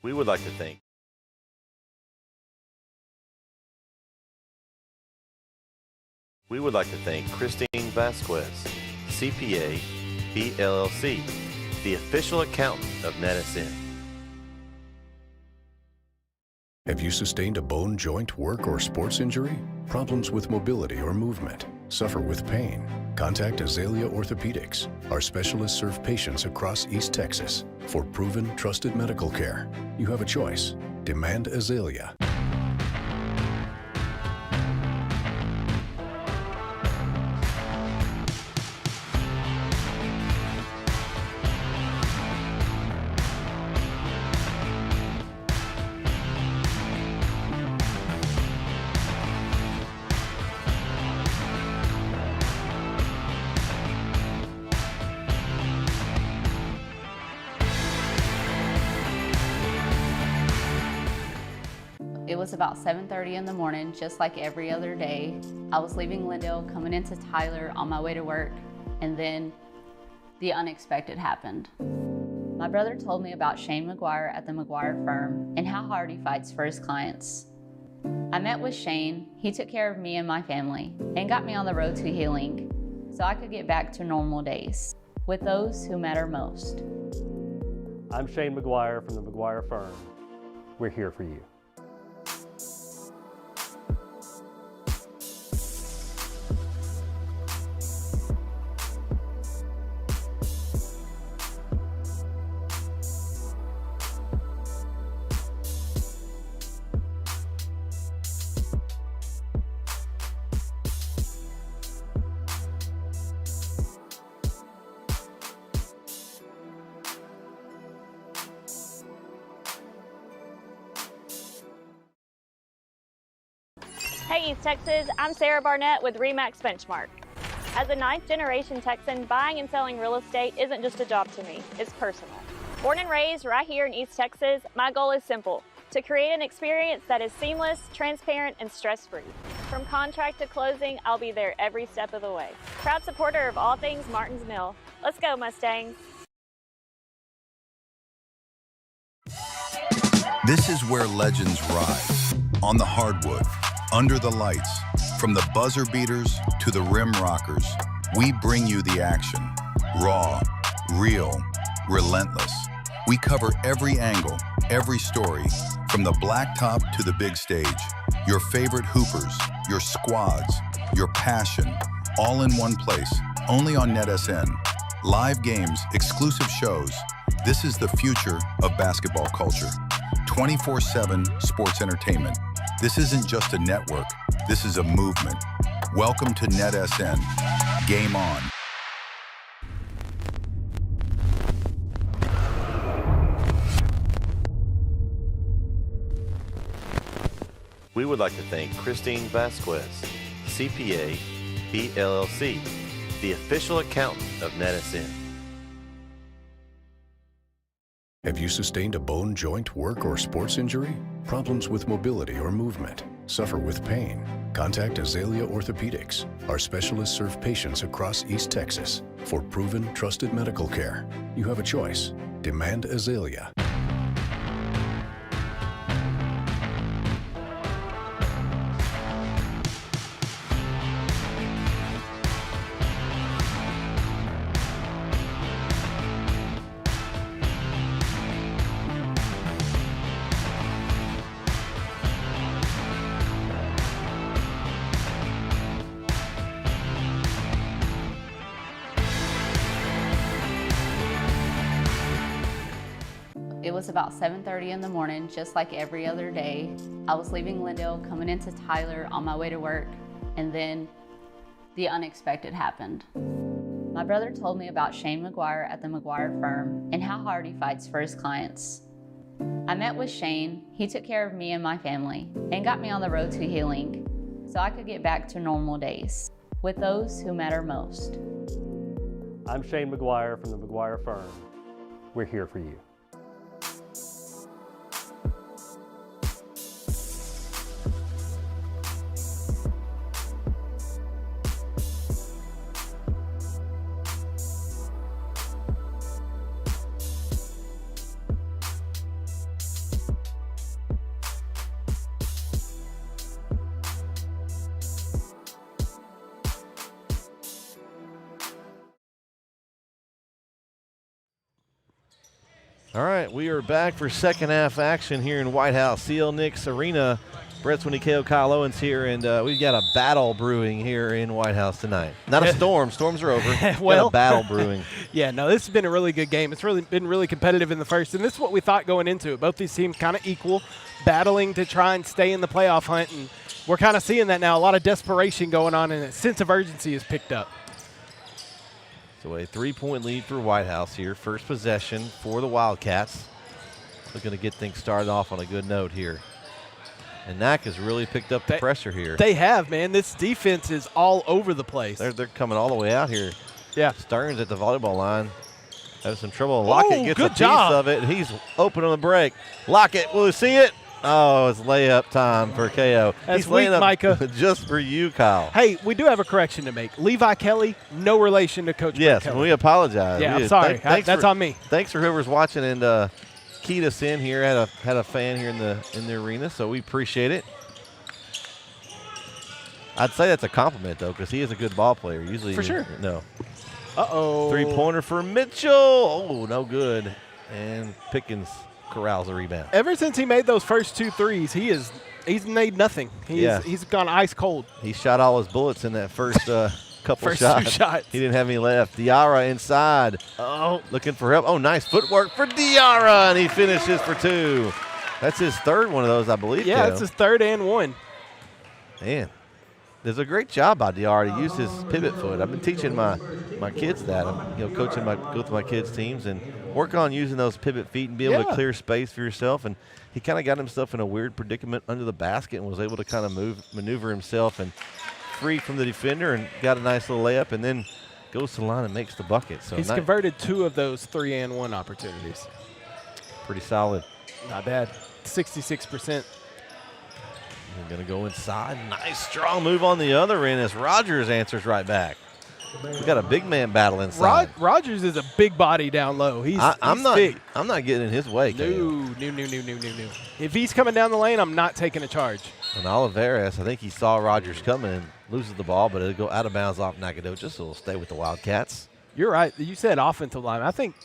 We would like to thank Christine Vasquez, CPA, PLLC, the official accountant of NETSN. Have you sustained a bone, joint, work, or sports injury? Problems with mobility or movement? Suffer with pain? Contact Azalea Orthopedics. Our specialists serve patients across East Texas. For proven, trusted medical care, you have a choice. Demand Azalea. It was about 7:30 in the morning, just like every other day. I was leaving Lindale, coming into Tyler on my way to work, and then the unexpected happened. My brother told me about Shane McGuire at the McGuire firm and how hard he fights for his clients. I met with Shane. He took care of me and my family and got me on the road to healing so I could get back to normal days with those who matter most. I'm Shane McGuire from the McGuire firm. We're here for you. Hey East Texas, I'm Sarah Barnett with RE/MAX Benchmark. As a 9th generation Texan, buying and selling real estate isn't just a job to me, it's personal. Born and raised right here in East Texas, my goal is simple: to create an experience that is seamless, transparent, and stress-free. From contract to closing, I'll be there every step of the way. Proud supporter of all things Martins Mill. Let's go, Mustangs. This is where legends rise. On the hardwood, under the lights, from the buzzer beaters to the rim rockers, we bring you the action. Raw, real, relentless. We cover every angle, every story, from the blacktop to the big stage. Your favorite hoopers, your squads, your passion, all in one place, only on NETSN. Live games, exclusive shows. This is the future of basketball culture. 24/7 sports entertainment. This isn't just a network, this is a movement. Welcome to NETSN. Game on. We would like to thank Christine Vasquez, CPA, PLLC, the official accountant of NETSN. Have you sustained a bone, joint, work, or sports injury? Problems with mobility or movement? Suffer with pain? Contact Azalea Orthopedics. Our specialists serve patients across East Texas. For proven, trusted medical care, you have a choice. Demand Azalea. It was about 7:30 in the morning, just like every other day. I was leaving Lindale, coming into Tyler on my way to work, and then the unexpected happened. My brother told me about Shane McGuire at the McGuire firm and how hard he fights for his clients. I met with Shane. He took care of me and my family and got me on the road to healing so I could get back to normal days with those who matter most. I'm Shane McGuire from the McGuire firm. We're here for you. All right, we are back for second half action here in Whitehouse, CL Nix Arena. Brett Swinney, Kyle Owens here, and we've got a battle brewing here in Whitehouse tonight. Not a storm. Storms are over. Well, got a battle brewing. Yeah, no, this has been a really good game. It's really been really competitive in the first, and this is what we thought going into it. Both these teams kind of equal, battling to try and stay in the playoff hunt, and we're kind of seeing that now. A lot of desperation going on, and a sense of urgency is picked up. So a 3-point lead for Whitehouse here. First possession for the Wildcats. Looking to get things started off on a good note here. And Nac has really picked up the pressure here. They have, man. This defense is all over the place. They're coming all the way out here. Yeah. Stearns at the volleyball line. Having some trouble. Lockett gets a piece job. of it. He's open on the break. Lockett, will you see it? Oh, it's layup time for KO. That's He's laying weak, up Micah. just for you, Kyle. Hey, we do have a correction to make. Levi Kelly, no relation to Coach Yes, Kelly. we apologize. Yeah, We I'm sorry. thanks That's for- on me. Thanks for whoever's watching and keyed us in here. Had a fan here in the arena, so we appreciate it. I'd say that's a compliment though, because he is a good ball player. Usually, For sure. No. Uh-oh. 3-pointer for Mitchell. Oh, no good. And Pickens corrals the rebound. Ever since he made those first 2 threes, he's made nothing. He's gone ice cold. He shot all his bullets in that first couple First shots. 2 shots. He didn't have any left. Diarra inside. Oh, Looking for help. Oh, nice footwork for Diarra, and he finishes for 2. That's his third one of those, I believe. yeah, Kale. it's his third and 1. Man, there's a great job by Diarra to use his pivot foot. I've been teaching my kids that. I'm coaching both my kids' teams and work on using those pivot feet and be able to clear space for yourself. And he kind of got himself in a weird predicament under the basket and was able to kind of maneuver himself and free from the defender and got a nice little layup and then goes to the line and makes the bucket. So He's converted 2 of those 3 and 1 opportunities. pretty solid. Not bad. 66%. We're going to go inside. Nice strong move on the other end as Rogers answers right back. We got a big man battle inside. Rogers is a big body down low. He's big. I'm not getting in his way. No. If he's coming down the lane, I'm not taking a charge. And Oliveras, I think he saw Rogers coming and loses the ball, but it'll go out of bounds off Nacogdoches, so it'll stay with the Wildcats. You're right. You said offensive line. I think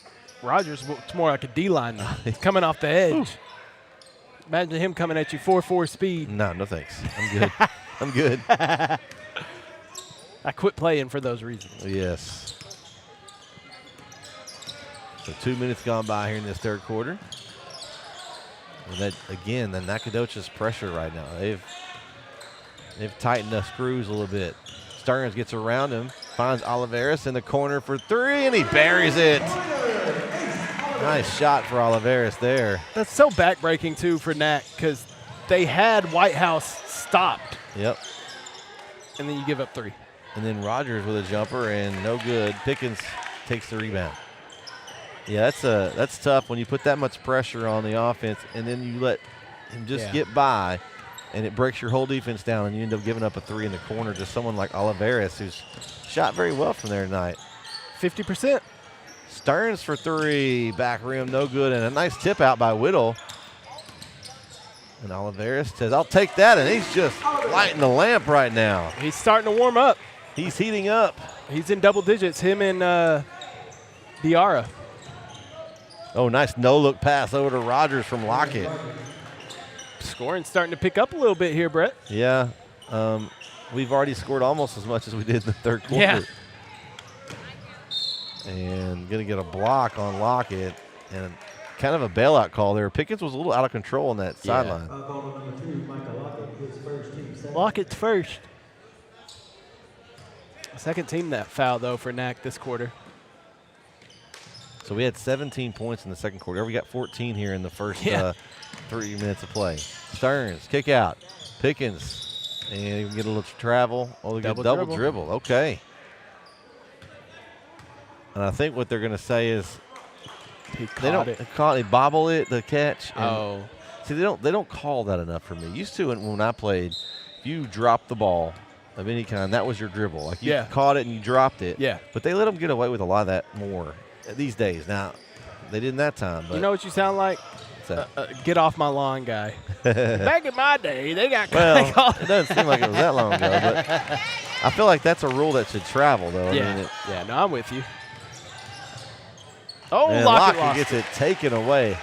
Rogers looks more like a D-line now. He's coming off the edge. Imagine him coming at you 4.4 speed. No thanks. I'm good. I'm good. I quit playing for those reasons. Yes. So 2 minutes gone by here in this third quarter. And that again, the Nacogdoches pressure right now. They've tightened the screws a little bit. Stearns gets around him, finds Oliveras in the corner for 3, and he buries it. Nice shot for Oliveras there. That's so backbreaking, too, for Nac because they had Whitehouse stopped. Yep. And then you give up 3. And then Rogers with a jumper and no good. Pickens takes the rebound. Yeah, that's tough when you put that much pressure on the offense and then you let him just get by and it breaks your whole defense down and you end up giving up a 3 in the corner to someone like Oliveras who's shot very well from there tonight. 50%. Stearns for 3, back rim, no good, and a nice tip out by Whittle. And Oliveras says, I'll take that, and he's just lighting the lamp right now. He's starting to warm up. He's heating up. He's in double digits, him and Diarra. Oh, nice no-look pass over to Rogers from Lockett. Scoring starting to pick up a little bit here, Brett. Yeah. We've already scored almost as much as we did in the third quarter. Yeah. And going to get a block on Lockett and kind of a bailout call there. Pickens was a little out of control on that sideline. Lockett's first. Second team that foul, though, for Nac this quarter. So we had 17 points in the second quarter. We got 14 here in the first 3 minutes of play. Stearns, kick out. Pickens, and he can get a little travel. Oh, they get double dribble. Okay. And I think what they're going to say is they bobble it, the catch. And see, they don't call that enough for me. Used to when I played, if you dropped the ball of any kind, that was your dribble. Like you caught it and you dropped it. Yeah. But they let them get away with a lot of that more these days. Now, they didn't that time. But you know what you sound like? Get off my lawn guy. Back in my day, they got well, it doesn't seem like it was that long ago. But I feel like that's a rule that should travel, though. Yeah, I mean, no, I'm with you. Oh, and Lockett Lockett gets it taken away.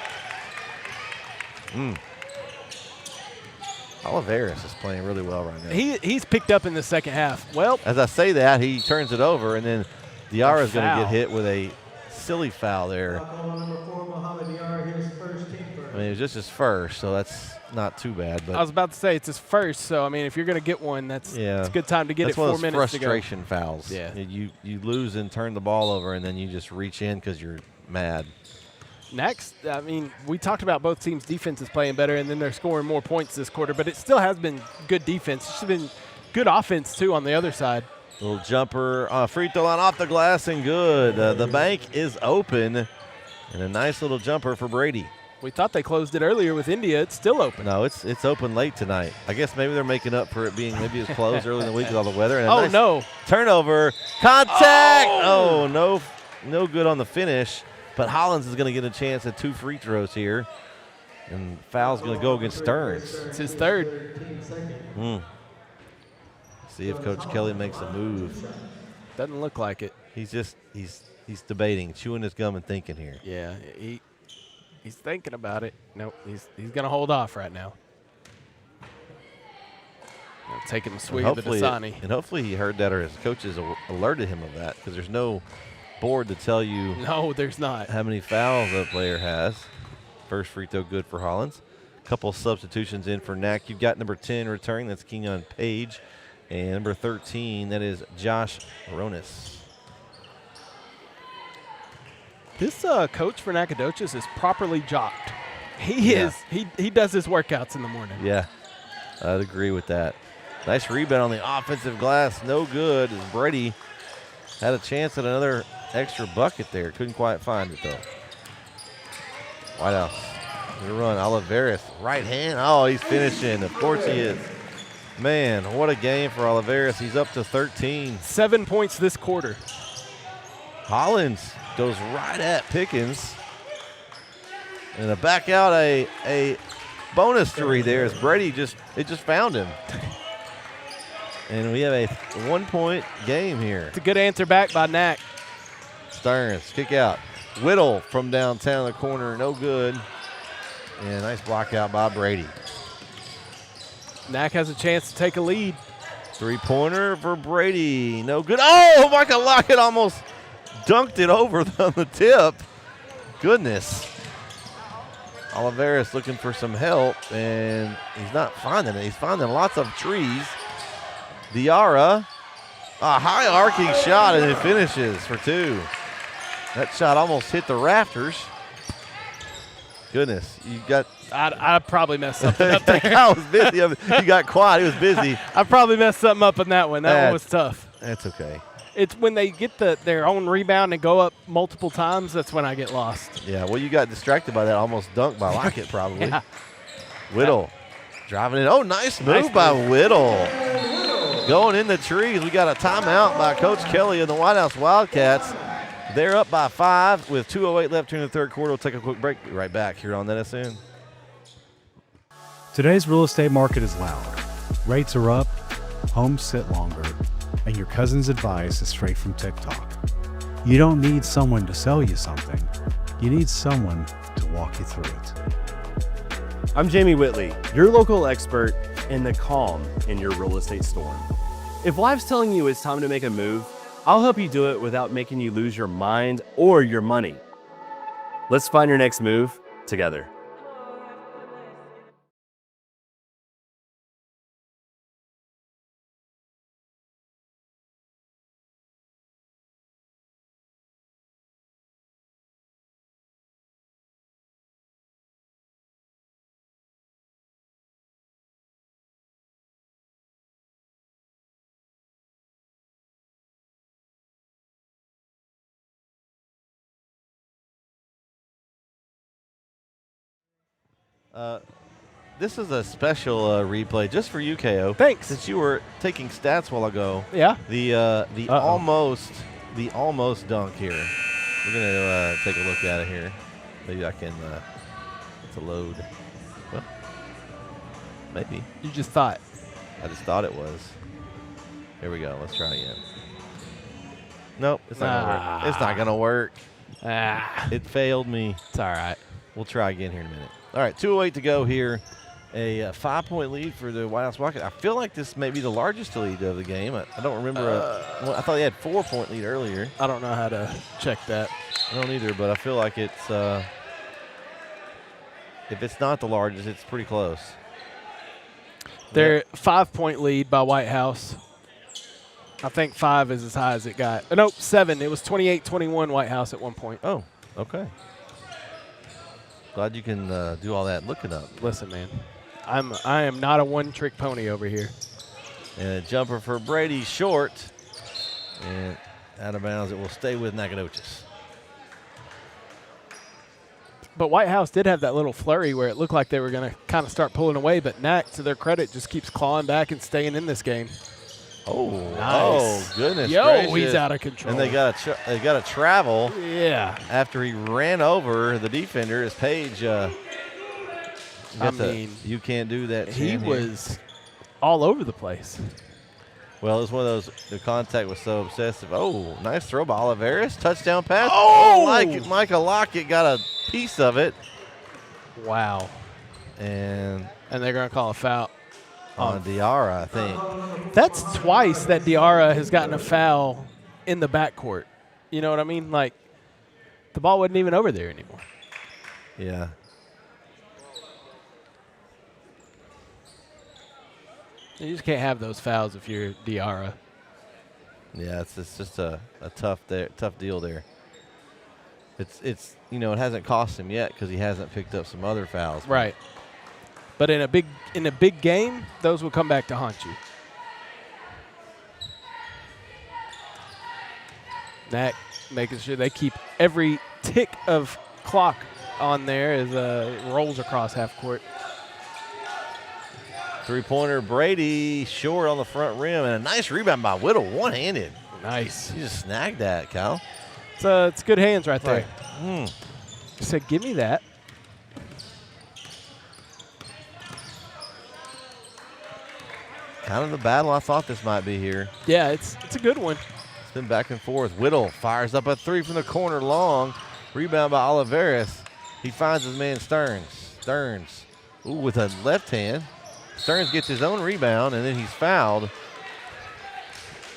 Oliveris is playing really well right now. He's picked up in the second half. Well, as I say that, he turns it over, and then Diarra is going to get hit with a silly foul there. I mean, it was just his first, so that's not too bad. But I was about to say it's his first, so I mean, if you're going to get one, it's a good time to get that's it. 4 minutes to go. That's one of those frustration fouls. Yeah, you lose and turn the ball over, and then you just reach in because you're mad. Next, I mean, we talked about both teams' defenses playing better, and then they're scoring more points this quarter, but it still has been good defense. It's been good offense, too, on the other side. Little jumper, free throw line off the glass and good. The bank is open, and a nice little jumper for Brady. We thought they closed it earlier with India. It's still open. No, it's open late tonight. I guess maybe they're making up for it being maybe it's closed early in the week with all the weather. And nice no. Turnover. Contact. Oh, no good on the finish. But Hollins is going to get a chance at 2 free throws here. And foul's going to go against Stearns. It's his third. See if Coach Kelly makes a move. Doesn't look like it. He's debating, chewing his gum and thinking here. Yeah, he's thinking about it. Nope, he's going to hold off right now. Taking the swing of the Dasani. And hopefully he heard that or his coaches alerted him of that because there's no board to tell you. No, there's not. How many fouls a player has. First free throw good for Hollins. Couple substitutions in for Nac. You've got number 10 returning. That's Kenyon Page. And number 13, that is Josh Ronis. This coach for Nacogdoches is properly jocked. He is. He does his workouts in the morning. Yeah, I'd agree with that. Nice rebound on the offensive glass. No good as Brady had a chance at another extra bucket there. Couldn't quite find it, though. Whitehouse. The run. Oliveris. Right hand. Oh, he's finishing. Of course he is. Man, what a game for Oliveris. He's up to 13. 7 points this quarter. Hollins goes right at Pickens. And a back out a bonus 3 there as Brady just found him. And we have a 1-point game here. It's a good answer back by Nac. Stearns, kick out. Whittle from downtown the corner, no good. And nice block out by Brady. Nac has a chance to take a lead. 3-pointer for Brady, no good. Oh, Michael Lockett almost dunked it over on the tip. Goodness. Oliveris looking for some help, and he's not finding it. He's finding lots of trees. Diarra, a high arcing shot, and it finishes for 2. That shot almost hit the rafters. Goodness, you got. I probably messed something up there. I was busy. You got quiet. He was busy. I probably messed something up on that one. That one was tough. That's okay. It's when they get their own rebound and go up multiple times, that's when I get lost. Yeah, well, you got distracted by that almost dunk by Lockett probably. Yeah. Whittle driving it. Oh, nice move by Whittle. Going in the trees. We got a timeout by Coach Kelly and the Whitehouse Wildcats. They're up by 5 with 2:08 left here in the third quarter. We'll take a quick break. Be right back here on NETSN. Today's real estate market is loud. Rates are up, homes sit longer, and your cousin's advice is straight from TikTok. You don't need someone to sell you something. You need someone to walk you through it. I'm Jamie Whitley, your local expert in the calm in your real estate storm. If life's telling you it's time to make a move, I'll help you do it without making you lose your mind or your money. Let's find your next move together. This is a special replay just for you, KO. Thanks. Since you were taking stats while ago. Yeah. The almost dunk here. We're gonna take a look at it here. Maybe I can. It's a load. Well, maybe. You just thought. I just thought it was. Here we go. Let's try again. Nope, it's not gonna work. It's not gonna work. It failed me. It's all right. We'll try again here in a minute. All right, 2:08 to go here. A 5-point lead for the Whitehouse Rockets. I feel like this may be the largest lead of the game. I don't remember. I thought they had 4-point lead earlier. I don't know how to check that. I don't either, but I feel like it's if it's not the largest, it's pretty close. They're 5-point lead by Whitehouse. I think 5 is as high as it got. Nope, 7. It was 28-21 Whitehouse at one point. Oh, okay. Glad you can do all that looking up. Listen, man, I am not a one-trick pony over here. And a jumper for Brady, short, and out of bounds. It will stay with Nacogdoches. But Whitehouse did have that little flurry where it looked like they were going to kind of start pulling away, but Nac, to their credit, just keeps clawing back and staying in this game. Oh, nice. Oh, goodness gracious. He's out of control. And they got to travel. Yeah. After he ran over the defender, as Page. You can't do that. He was all over the place. Well, it was one of those. The contact was so obsessive. Oh, nice throw by Oliveris. Touchdown pass. Oh, Micah Lockett got a piece of it. Wow. And they're going to call a foul on Diarra, I think. That's twice that Diarra has gotten a foul in the backcourt. You know what I mean? Like, the ball wasn't even over there anymore. Yeah. You just can't have those fouls if you're Diarra. Yeah, it's just a tough deal there. It's it hasn't cost him yet because he hasn't picked up some other fouls. Right. But in a big game, those will come back to haunt you. Nac making sure they keep every tick of clock on there as it rolls across half court. Three-pointer, Brady, short on the front rim, and a nice rebound by Whittle, one-handed. Nice. You just snagged that, Kyle. It's good hands right there. Right. He said, give me that. Kind of the battle I thought this might be here. Yeah, it's a good one. It's been back and forth. Whittle fires up a three from the corner, long. Rebound by Oliveris. He finds his man Stearns. Ooh, with a left hand. Stearns gets his own rebound, and then he's fouled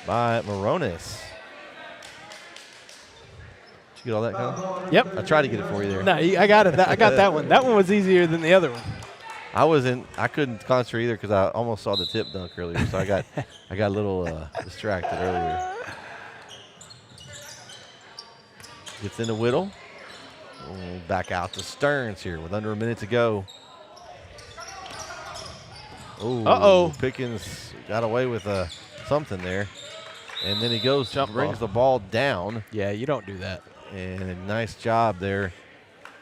by Moronis. Did you get all that, Kyle? Yep. I tried to get it for you there. No, I got it. I got that one. That one was easier than the other one. I couldn't concentrate either because I almost saw the tip dunk earlier, so I got a little distracted earlier. Gets into Whittle. Back out to Stearns here with under a minute to go. Uh-oh. Pickens got away with something there. And then he brings the ball down. Yeah, you don't do that. And a nice job there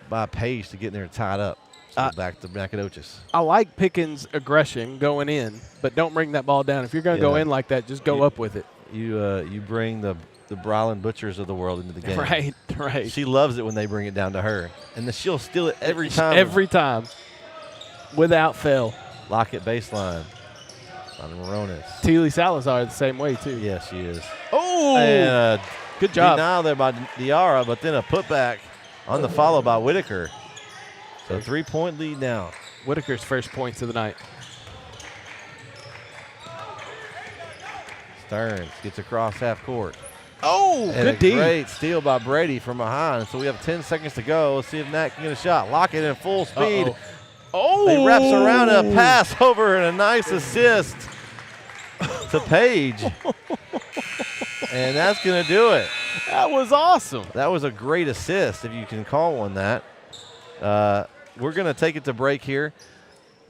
by Page to get in there tied up. So back to Nacogdoches. I like Pickens' aggression going in, but don't bring that ball down. If you're going to go in like that, just go up with it. You bring the Brylan Butchers of the world into the game. Right. She loves it when they bring it down to her. And then she'll steal it every time. Every time. Without fail. Lockett baseline on Moronis. Teely Salazar the same way, too. Yes, she is. Oh! And good job. Denial there by Diarra, but then a putback on the follow by Whitaker. So 3-point lead now. Whitaker's first points of the night. Stearns gets across half court. Oh, and good a D. Great steal by Brady from behind. So we have 10 seconds to go. Let's see if Nat can get a shot. Lockett in full speed. Oh! He wraps around a pass over and a nice assist to Page. And that's going to do it. That was awesome. That was a great assist, if you can call one that. We're going to take it to break here.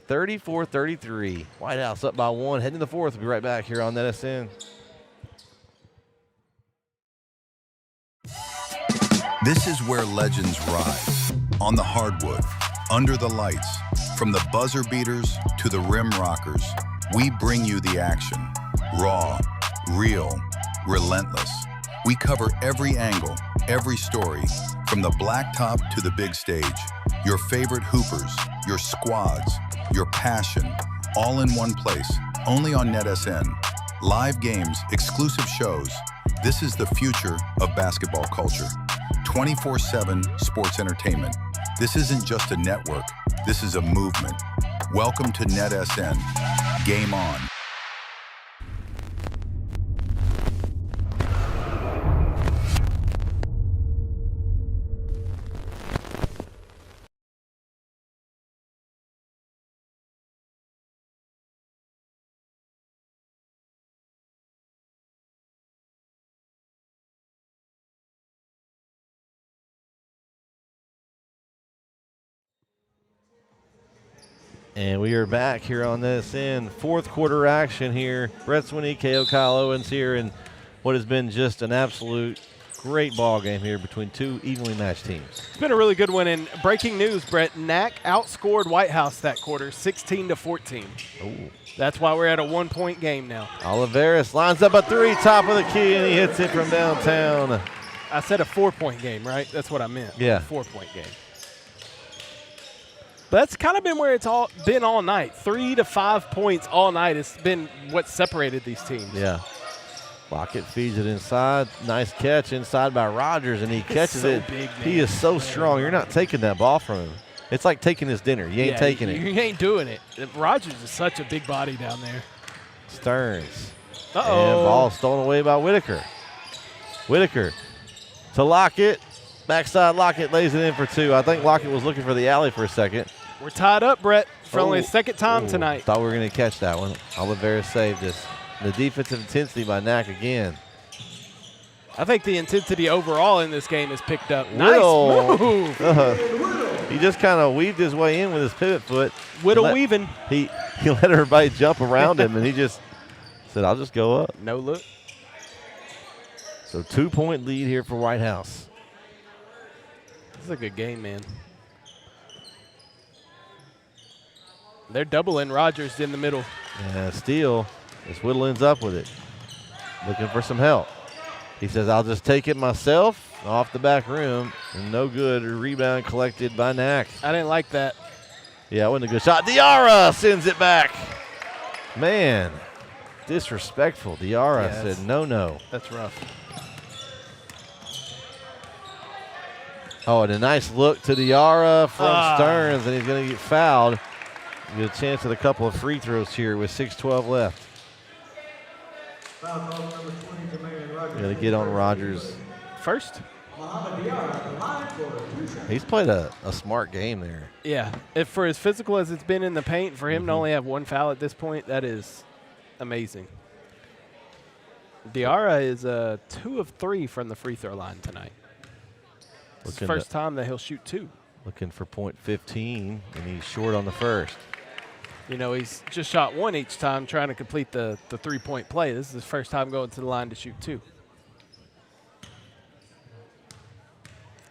34-33. Whitehouse up by 1. Heading to the fourth. We'll be right back here on NETSN. This is where legends rise. On the hardwood, under the lights, from the buzzer beaters to the rim rockers, we bring you the action. Raw, real, relentless. We cover every angle, every story, from the blacktop to the big stage. Your favorite hoopers, your squads, your passion, all in one place, only on NETSN. Live games, exclusive shows. This is the future of basketball culture. 24/7 sports entertainment. This isn't just a network. This is a movement. Welcome to NETSN. Game on. And we are back here on NETSN. Fourth quarter action here. Brett Sweeney, Kyle Owens here, and what has been just an absolute great ball game here between two evenly matched teams. It's been a really good one. And breaking news, Brett, NAC outscored Whitehouse that quarter 16-14. Oh. That's why we're at a 1-point game now. Oliveris lines up a three, top of the key, and he hits it from downtown. I said a 4-point game, right? That's what I meant. Yeah. A 4-point game. But that's kind of been where it's all been all night. 3 to 5 points all night has been what separated these teams. Yeah. Lockett feeds it inside. Nice catch inside by Rogers, and he catches it. Big, man. He is so strong. You're not taking that ball from him. It's like taking his dinner. You ain't taking it. You ain't doing it. Rogers is such a big body down there. Stearns. Uh-oh. And ball stolen away by Whitaker. Whitaker to Lockett. Backside Lockett lays it in for two. I think Lockett was looking for the alley for a second. We're tied up, Brett, for only the second time tonight. Thought we were going to catch that one. Oliveira saved us. The defensive intensity by NAC again. I think the intensity overall in this game has picked up. Whittle. Nice move. He just kind of weaved his way in with his pivot foot. Whittle weaving. He let everybody jump around him, and he just said, I'll just go up. No look. So 2-point lead here for Whitehouse. This is a good game, man. They're doubling Rogers in the middle. And steal. As Whittle ends up with it. Looking for some help. He says, I'll just take it myself off the back rim. And no good. A rebound collected by NAC. I didn't like that. Yeah, it wasn't a good shot. Diarra sends it back. Man, disrespectful. Diarra said no. That's rough. Oh, and a nice look to Diarra from Stearns, and he's going to get fouled. Get a chance at a couple of free throws here with 6:12 left. Going to get on Rogers. First? He's played a smart game there. Yeah. For as physical as it's been in the paint, for him to only have one foul at this point, that is amazing. Diarra is 2 of 3 from the free throw line tonight. It's the first time that he'll shoot 2. Looking for point 15, and he's short on the first. You know, he's just shot 1 each time trying to complete the 3-point play. This is his first time going to the line to shoot 2.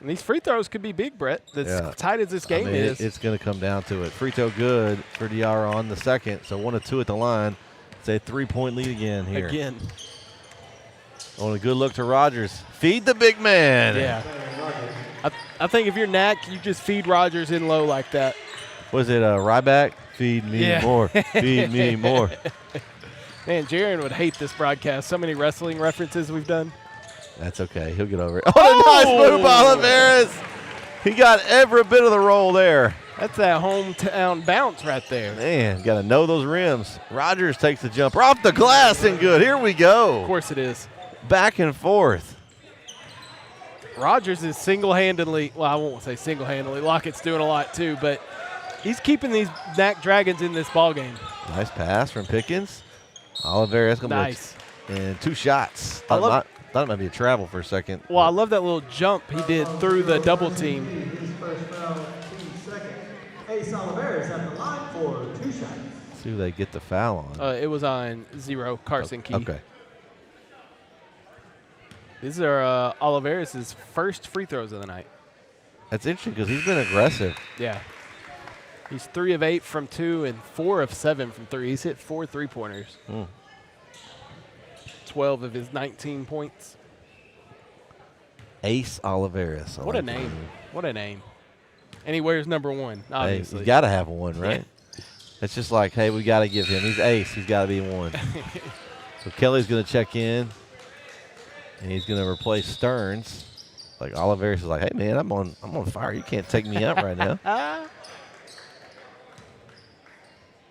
And these free throws could be big, Brett. As tight as this game is. It's going to come down to it. Free throw good for Diarra on the second, so 1 of 2 at the line. It's a 3-point lead again here. Again. On a good look to Rogers. Feed the big man. Yeah. I think if you're NAC, you just feed Rogers in low like that. Was it Ryback? Feed me more. Feed me more. Man, Jaron would hate this broadcast. So many wrestling references we've done. That's okay. He'll get over it. Oh, a nice move by Oliveris. He got every bit of the roll there. That's that hometown bounce right there. Man, got to know those rims. Rogers takes the jumper off the glass and good. Here we go. Of course it is. Back and forth. Rogers is single-handedly, well, I won't say single-handedly. Lockett's doing a lot too, but he's keeping these NAC Dragons in this ball game. Nice pass from Pickens. Oliveris going to nice. And 2 shots. I thought it might be a travel for a second. Well, I love that little jump he did through the double team. His first foul, team second. Ace Oliveris at the line for 2 shots. Let's see who they get the foul on. It was on 0, Carson Key. Okay. These are Oliveris' first free throws of the night. That's interesting because he's been aggressive. Yeah. He's 3 of 8 from 2 and 4 of 7 from 3. He's hit 4 3-pointers. 12 of his 19 points. Ace Oliveris. What a name. What a name. And he wears number 1, obviously. Hey, he's got to have one, right? Yeah. It's just like, hey, we got to give him. He's ace. He's got to be 1. So Kelly's going to check in, and he's going to replace Stearns. like Oliveris is like, hey man, I'm on fire. You can't take me out right now.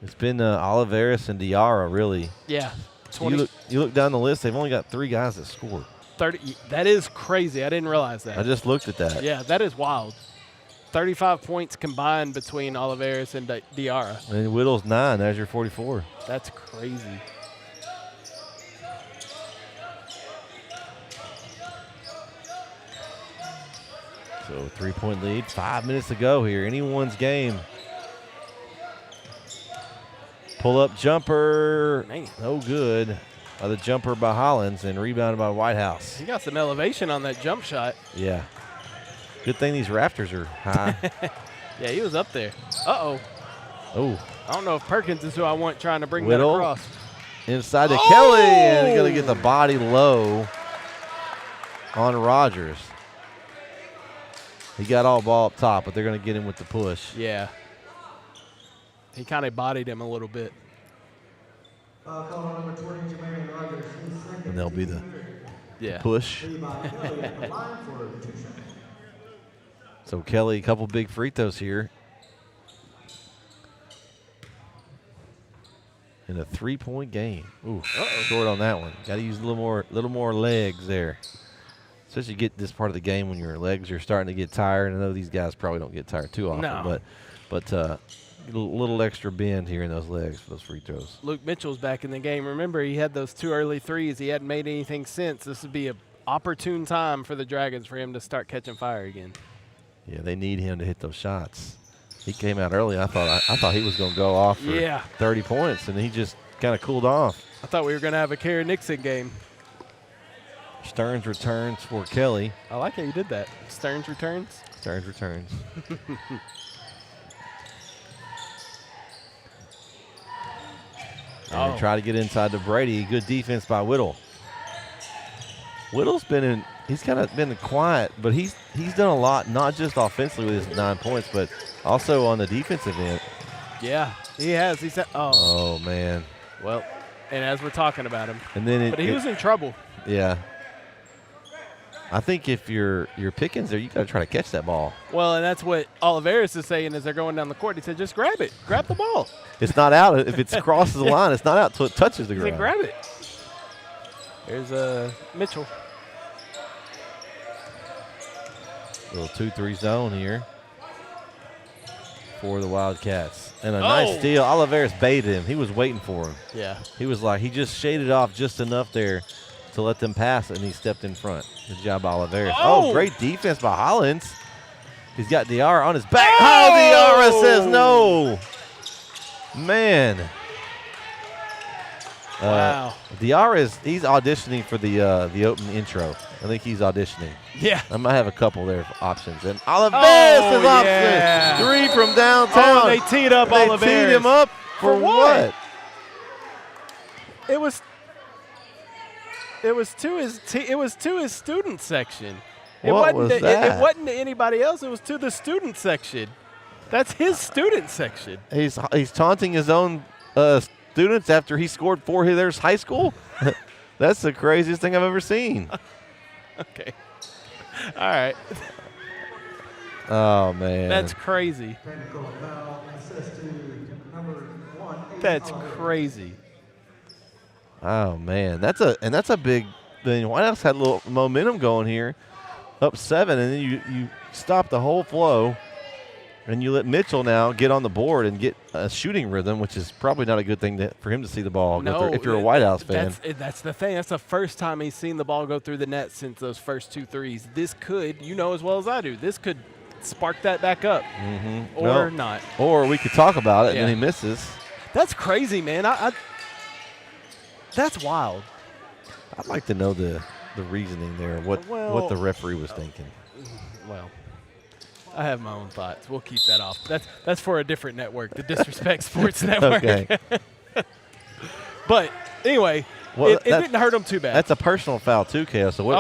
It's been Oliveris and Diarra, really. Yeah. You look down the list, they've only got 3 guys that scored. 30. That is crazy. I didn't realize that. I just looked at that. Yeah, that is wild. 35 points combined between Oliveris and Diarra. And Whittle's 9. There's your 44. That's crazy. So 3-point lead. 5 minutes to go here. Anyone's game. Pull-up jumper. Man. No good. The jumper by Hollins and rebounded by Whitehouse. He got some elevation on that jump shot. Yeah. Good thing these rafters are high. Yeah, he was up there. Uh-oh. Oh. I don't know if Perkins is who I want trying to bring Whittle. that across. Inside to Kelly, and he's going to get the body low on Rogers. He got all ball up top, but they're going to get him with the push. Yeah. He kind of bodied him a little bit. And they'll be the Yeah. push. So Kelly, a couple big free throws here. In a 3-point game. Ooh, short on that one. Got to use a little more legs there. Especially get this part of the game when your legs are starting to get tired. I know these guys probably don't get tired too often, No. but a little extra bend here in those legs for those free throws. Luke Mitchell's back in the game. Remember, he had those 2 early threes. He hadn't made anything since. This would be an opportune time for the Dragons for him to start catching fire again. Yeah, they need him to hit those shots. He came out early. I thought he was going to go off for 30 points, and he just kind of cooled off. I thought we were going to have a Kerry Nixon game. Stearns returns for Kelly. I like how you did that. Stearns returns. Stearns returns. And try to get inside to Brady. Good defense by Whittle. Whittle's he's kind of been quiet, but he's done a lot, not just offensively with his 9 points, but also on the defensive end. Yeah, he has. He said, oh man. Well, and as we're talking about him, And then but he was in trouble. Yeah. I think if you're Pickens there, you got to try to catch that ball. Well, and that's what Oliveris is saying as they're going down the court. He said, just grab it. Grab the ball. It's not out. If it crosses the line, it's not out until it touches the He ground. said, grab it. There's Mitchell. Little 2-3 zone here for the Wildcats. And a nice steal. Oliveris baited him. He was waiting for him. Yeah. He was like, he just shaded off just enough there to let them pass it, and he stepped in front. Good job, Oliveris. Oh, great defense by Hollins. He's got Diarra on his back. Oh, Diarra says no. Man. Wow. Diarra he's auditioning for the open intro. I think he's auditioning. Yeah. I might have a couple there for options. And Oliveris is option. Yeah. 3 from downtown. Oh, they teed up Oliveris. They teed him up for what? It was to his student section. What was that? It wasn't to anybody else. It was to the student section. That's his student section. He's taunting his own students after he scored 4 hitters high school? That's the craziest thing I've ever seen. Okay. All right. Oh, man. That's crazy. That's crazy. Oh, man. That's a big thing. Whitehouse had a little momentum going here. Up 7, and then you stop the whole flow. And you let Mitchell now get on the board and get a shooting rhythm, which is probably not a good thing for him to see the ball go through if you're a Whitehouse fan. That's the thing. That's the first time he's seen the ball go through the net since those first 2 threes. This could, you know as well as I do, this could spark that back up or not. Or we could talk about it, and then he misses. That's crazy, man. That's wild. I'd like to know the reasoning there, what the referee was thinking. Well, I have my own thoughts. We'll keep that off. That's for a different network, the Disrespect Sports Network. Okay. But anyway, it didn't hurt him too bad. That's a personal foul too, Kale. So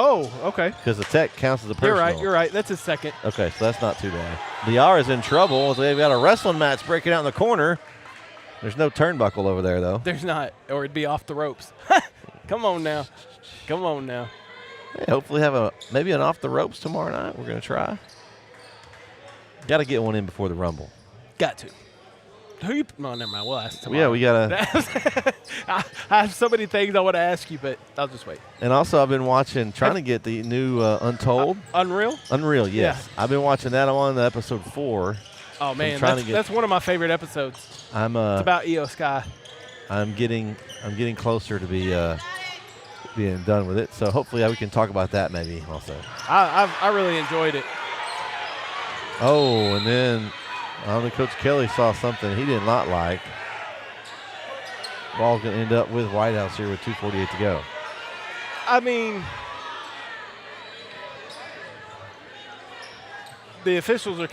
okay. Because the tech counts as a personal. You're right. That's his second. Okay, so that's not too bad. Diarra's in trouble. So they've got a wrestling match breaking out in the corner. There's no turnbuckle over there, though. There's not, or it'd be off the ropes. Come on now. Hey, hopefully have maybe an off the ropes tomorrow night. We're going to try. Got to get one in before the Rumble. Got to. Who you? No, never mind. We'll ask tomorrow. Yeah, we got to. I have so many things I want to ask you, but I'll just wait. And also, I've been trying to get the new Untold. Unreal? Unreal, yes. Yeah. I've been watching that. I'm on the episode 4. Oh, man. That's One of my favorite episodes. It's about Io Sky. I'm getting closer to being done with it. So hopefully we can talk about that maybe also. I really enjoyed it. Oh, and then Coach Kelly saw something he did not like. Ball's going to end up with Whitehouse here with 2:48 to go. I mean, the officials are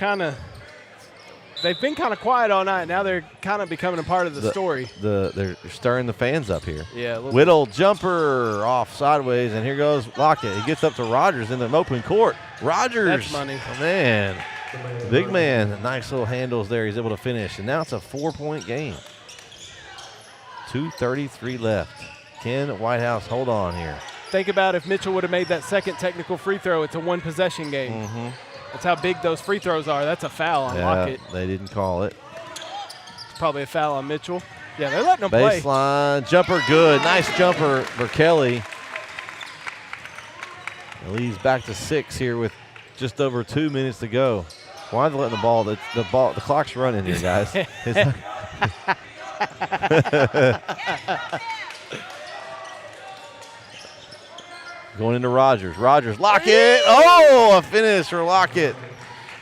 they've been kind of quiet all night. Now they're kind of becoming a part of the story. They're stirring the fans up here. Yeah. Whittle jumper off sideways, and here goes Lockett. He gets up to Rogers in the open court. Rogers. That's money. Oh, man. Big man. Nice little handles there. He's able to finish. And now it's a 4-point game. 2:33 left. Can Whitehouse hold on here? Think about if Mitchell would have made that second technical free throw, it's a one-possession game. Mm-hmm. That's how big those free throws are. That's a foul on Lockett. They didn't call it. It's probably a foul on Mitchell. Yeah, they're letting him play. Baseline. Jumper good. Nice jumper for Kelly. It leads back to 6 here with just over 2 minutes to go. Why are they letting the ball? The clock's running here, guys. Going into Rogers. Lockett. Oh, a finish for Lockett.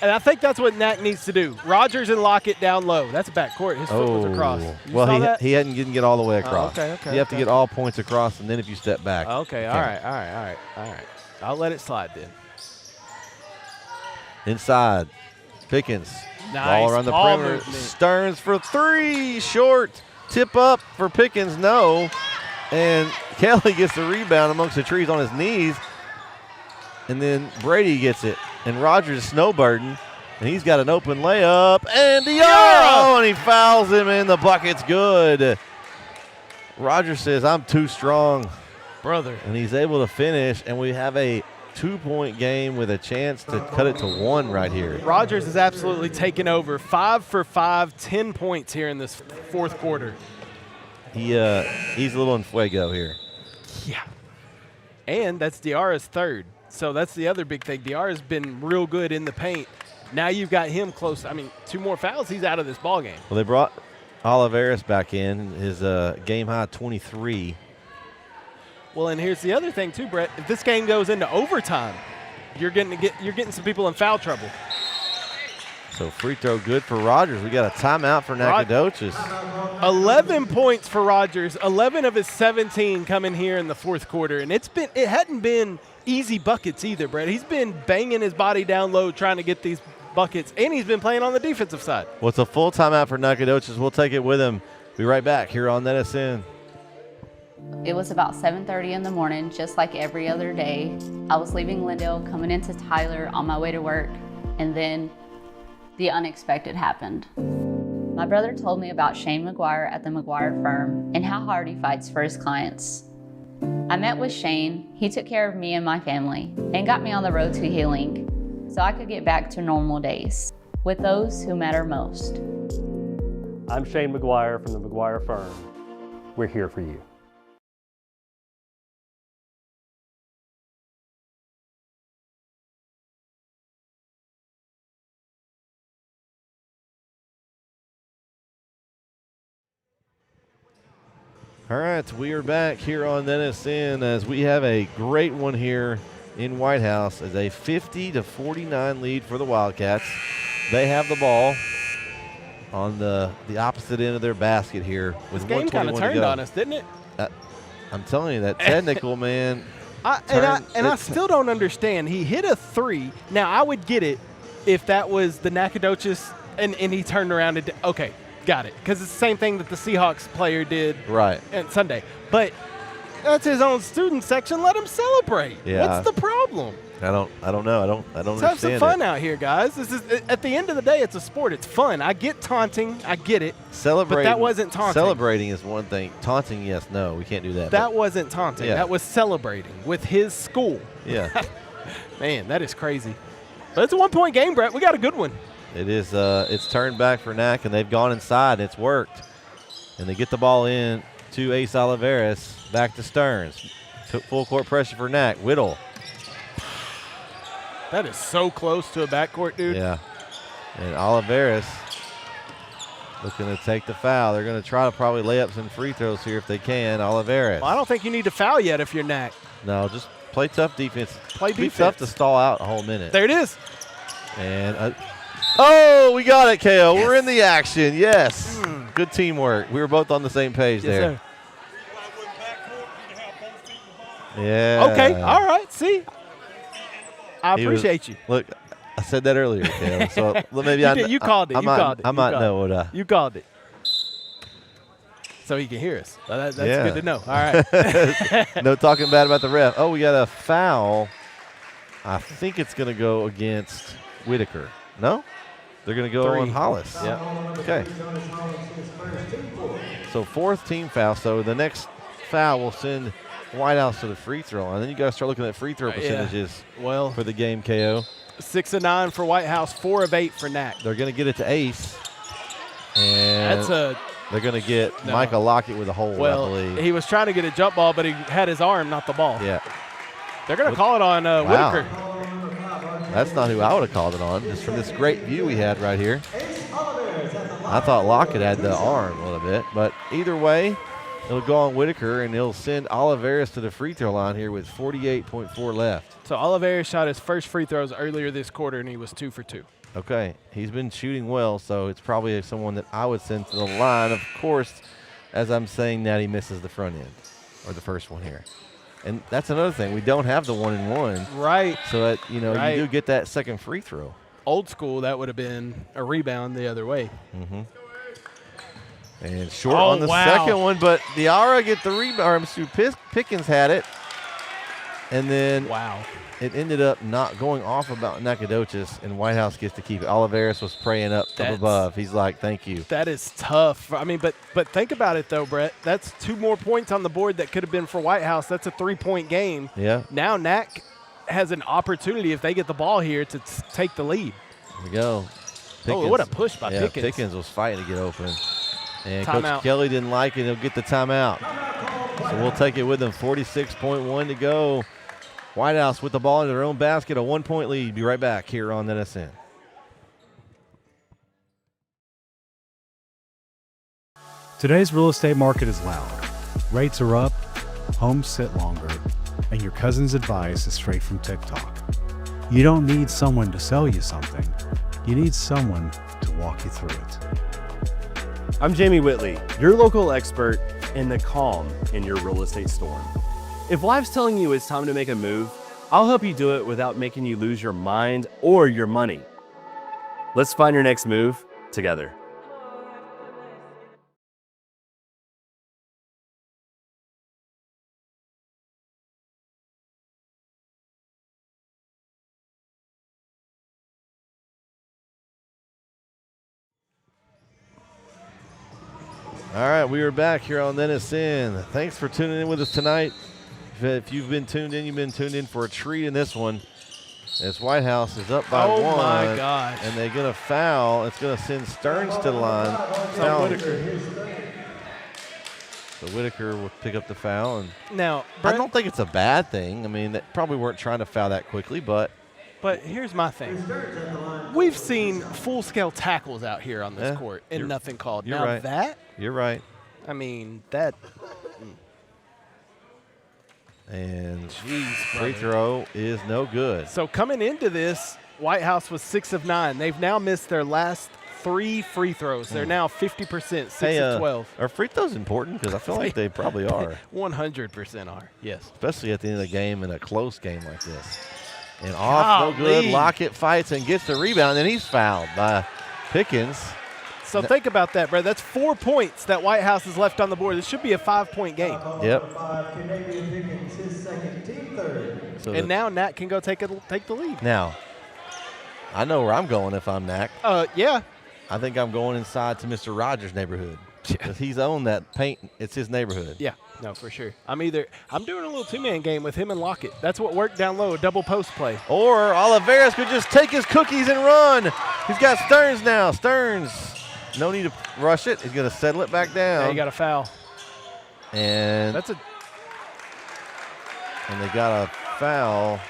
And I think that's what Knack needs to do. Rogers and Lockett down low. That's backcourt. His foot was across. Well, he didn't get all the way across. Okay. You have to get all points across, and then if you step back. Okay, all right. I'll let it slide then. Inside. Pickens. Nice Ball around the perimeter. movement. Stearns for 3. Short. Tip up for Pickens. No. And Kelly gets the rebound amongst the trees on his knees. And then Brady gets it. And Rogers is snowbirding. And he's got an open layup. And Diarra! And he fouls him, and the bucket's good. Rogers says, I'm too strong. Brother. And he's able to finish. And we have a 2-point game with a chance to cut it to 1 right here. Rogers is absolutely taken over. 5 for 5, 10 points here in this fourth quarter. He's a little in fuego here. Yeah. And that's Diarra's third. So that's the other big thing. Diarra's been real good in the paint. Now you've got him close. I mean, 2 more fouls, he's out of this ball game. Well, they brought Oliveras back in, his game high 23. Well, and here's the other thing too, Brett. If this game goes into overtime, you're getting some people in foul trouble. So free throw good for Rogers. We got a timeout for Nacogdoches. 11 points for Rogers. 11 of his 17 coming here in the fourth quarter, and it hadn't been easy buckets either, Brett. He's been banging his body down low trying to get these buckets, and he's been playing on the defensive side. Well, it's a full timeout for Nacogdoches. We'll take it with him. Be right back here on NETSN. It was about 7:30 in the morning, just like every other day. I was leaving Glendale, coming into Tyler on my way to work, and then the unexpected happened. My brother told me about Shane McGuire at the McGuire firm and how hard he fights for his clients. I met with Shane. He took care of me and my family and got me on the road to healing so I could get back to normal days with those who matter most. I'm Shane McGuire from the McGuire firm. We're here for you. All right, we are back here on NETSN as we have a great one here in Whitehouse as a 50-49 lead for the Wildcats. They have the ball on the opposite end of their basket here with this game 1:21 to go. kind of turned on us, didn't it? I'm telling you, that technical, man. I still don't understand. He hit a 3. Now, I would get it if that was the Nacogdoches and he turned around and got it. Because it's the same thing that the Seahawks player did right on Sunday. But That's his own student section. Let him celebrate. Yeah. What's the problem? I don't know. I don't Let's understand have some fun it. out here, guys. This is at the end of the day, it's a sport. It's fun. I get taunting. I get it. Celebrating, but that wasn't taunting. Celebrating is one thing. Taunting, yes, no, we can't do that. That wasn't taunting. Yeah. That was celebrating with his school. Yeah. Man, that is crazy. But it's a 1-point game, Brett. We got a good one. It is. It's turned back for NAC, and they've gone inside. It's worked, and they get the ball in to Ace Oliveras. Back to Stearns. Took full court pressure for NAC. Whittle. That is so close to a backcourt, dude. Yeah. And Oliveras looking to take the foul. They're going to try to probably lay up some free throws here if they can. Oliveras. Well, I don't think you need to foul yet if you're NAC. No, just play tough defense. Play It'd be defense. tough to stall out a whole minute. There it is. And oh, we got it, KO. Yes. We're in the action. Yes. Good teamwork. We were both on the same page there. Sir. Yeah. Okay. All right. See, I appreciate you. Look, I said that earlier, KO. So maybe you called it. I might know what. You called it. So he can hear us. That's good to know. All right. No talking bad about the ref. Oh, we got a foul. I think it's going to go against Whitaker. No? They're going to go on Hollis. Yeah. Okay. So fourth team foul. So the next foul will send Whitehouse to the free throw line. Then you got to start looking at free throw percentages for the game, KO. 6 of 9 for Whitehouse, 4 of 8 for NAC. They're going to get it to Ace. And they're going to get Micah Lockett with a hole, I believe. He was trying to get a jump ball, but he had his arm, not the ball. Yeah. They're going to call it on Whitaker. That's not who I would have called it on, just from this great view we had right here. I thought Lockett had the arm a little bit, but either way, it'll go on Whitaker, and he'll send Oliveras to the free throw line here with 48.4 left. So Oliveras shot his first free throws earlier this quarter, and he was 2 for 2. Okay, he's been shooting well, so it's probably someone that I would send to the line. Of course, as I'm saying that, he misses the front end, or the first one here. And that's another thing. We don't have the 1-and-1. Right. So that, you do get that second free throw. Old school, that would have been a rebound the other way. Mm-hmm. And short on the second one, but Diarra get the rebound. Pickens had it. And then it ended up not going off about Nacogdoches, and Whitehouse gets to keep it. Oliveras was praying up above. He's like, thank you. That is tough. I mean, but think about it, though, Brett. That's 2 more points on the board that could have been for Whitehouse. That's a 3-point game. Yeah. Now NAC has an opportunity, if they get the ball here, to take the lead. Here we go. Pickens, what a push by Pickens. Pickens was fighting to get open. And Timeout. Coach Kelly didn't like it. He'll get the timeout. So we'll take it with them. 46.1 to go. Whitehouse with the ball into their own basket, a 1-point lead. Be right back here on NETSN. Today's real estate market is loud. Rates are up, homes sit longer, and your cousin's advice is straight from TikTok. You don't need someone to sell you something. You need someone to walk you through it. I'm Jamie Whitley, your local expert in the calm in your real estate storm. If life's telling you it's time to make a move, I'll help you do it without making you lose your mind or your money. Let's find your next move together. All right, we are back here on NETSN. Thanks for tuning in with us tonight. If you've been tuned in, you've been tuned in for a treat in this one. As Whitehouse is up by 1. Oh, my gosh. And they're going to foul. It's going to send Stearns to the line. Foul. So Whitaker will pick up the foul. And now, I don't think it's a bad thing. I mean, they probably weren't trying to foul that quickly, but. But here's my thing. We've seen full-scale tackles out here on this court and nothing called. You're now right. that? You're right. I mean, that. And free throw is no good. So coming into this, Whitehouse was 6 of 9. They've now missed their last 3 free throws. They're now 50%, 6 of 12. Are free throws important? Because I feel like they probably are. 100% are, yes. Especially at the end of the game in a close game like this. And off, no good. Lockett fights and gets the rebound, and he's fouled by Pickens. So think about that, Brett. That's 4 points that Whitehouse has left on the board. This should be a 5-point game. Yep. 5, Canadian Pickens, his second, team third. So And now Nat can go take the lead. now, I know where I'm going if I'm Nac. Yeah. I think I'm going inside to Mr. Rogers' neighborhood. Because he's owned that paint. It's his neighborhood. Yeah, no, for sure. I'm doing a little two-man game with him and Lockett. That's what worked down low, a double post play. Or Oliveras could just take his cookies and run. He's got Stearns now. Stearns, no need to rush it. He's going to settle it back down. Yeah, you got a foul. And That's and they got a foul.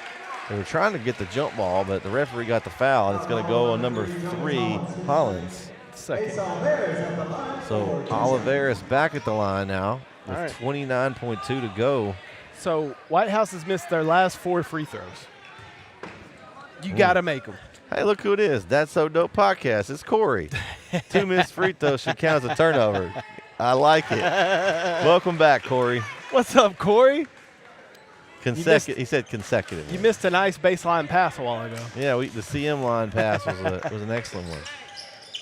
They were trying to get the jump ball, but the referee got the foul, and it's going to go on number 3, Hollins. second. So Oliveras back at the line now with All right. 29.2 to go. So Whitehouse has missed their last 4 free throws. You got to make them. Hey, look who it is. That's So Dope Podcast. It's Corey. 2 missed free throws should count as a turnover. I like it. Welcome back, Corey. What's up, Corey? He said consecutive. You missed a nice baseline pass a while ago. Yeah, the CM line pass was an excellent one.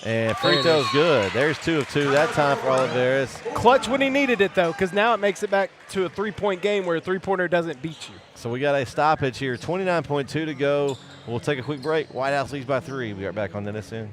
And free There it throw's is. good. There's 2 of 2 that time for Oliveras. Clutch when he needed it, though, because now it makes it back to a 3-point game where a three-pointer doesn't beat you. So we got a stoppage here. 29.2 to go. We'll take a quick break. Whitehouse leads by 3. We'll be right back on NETSN.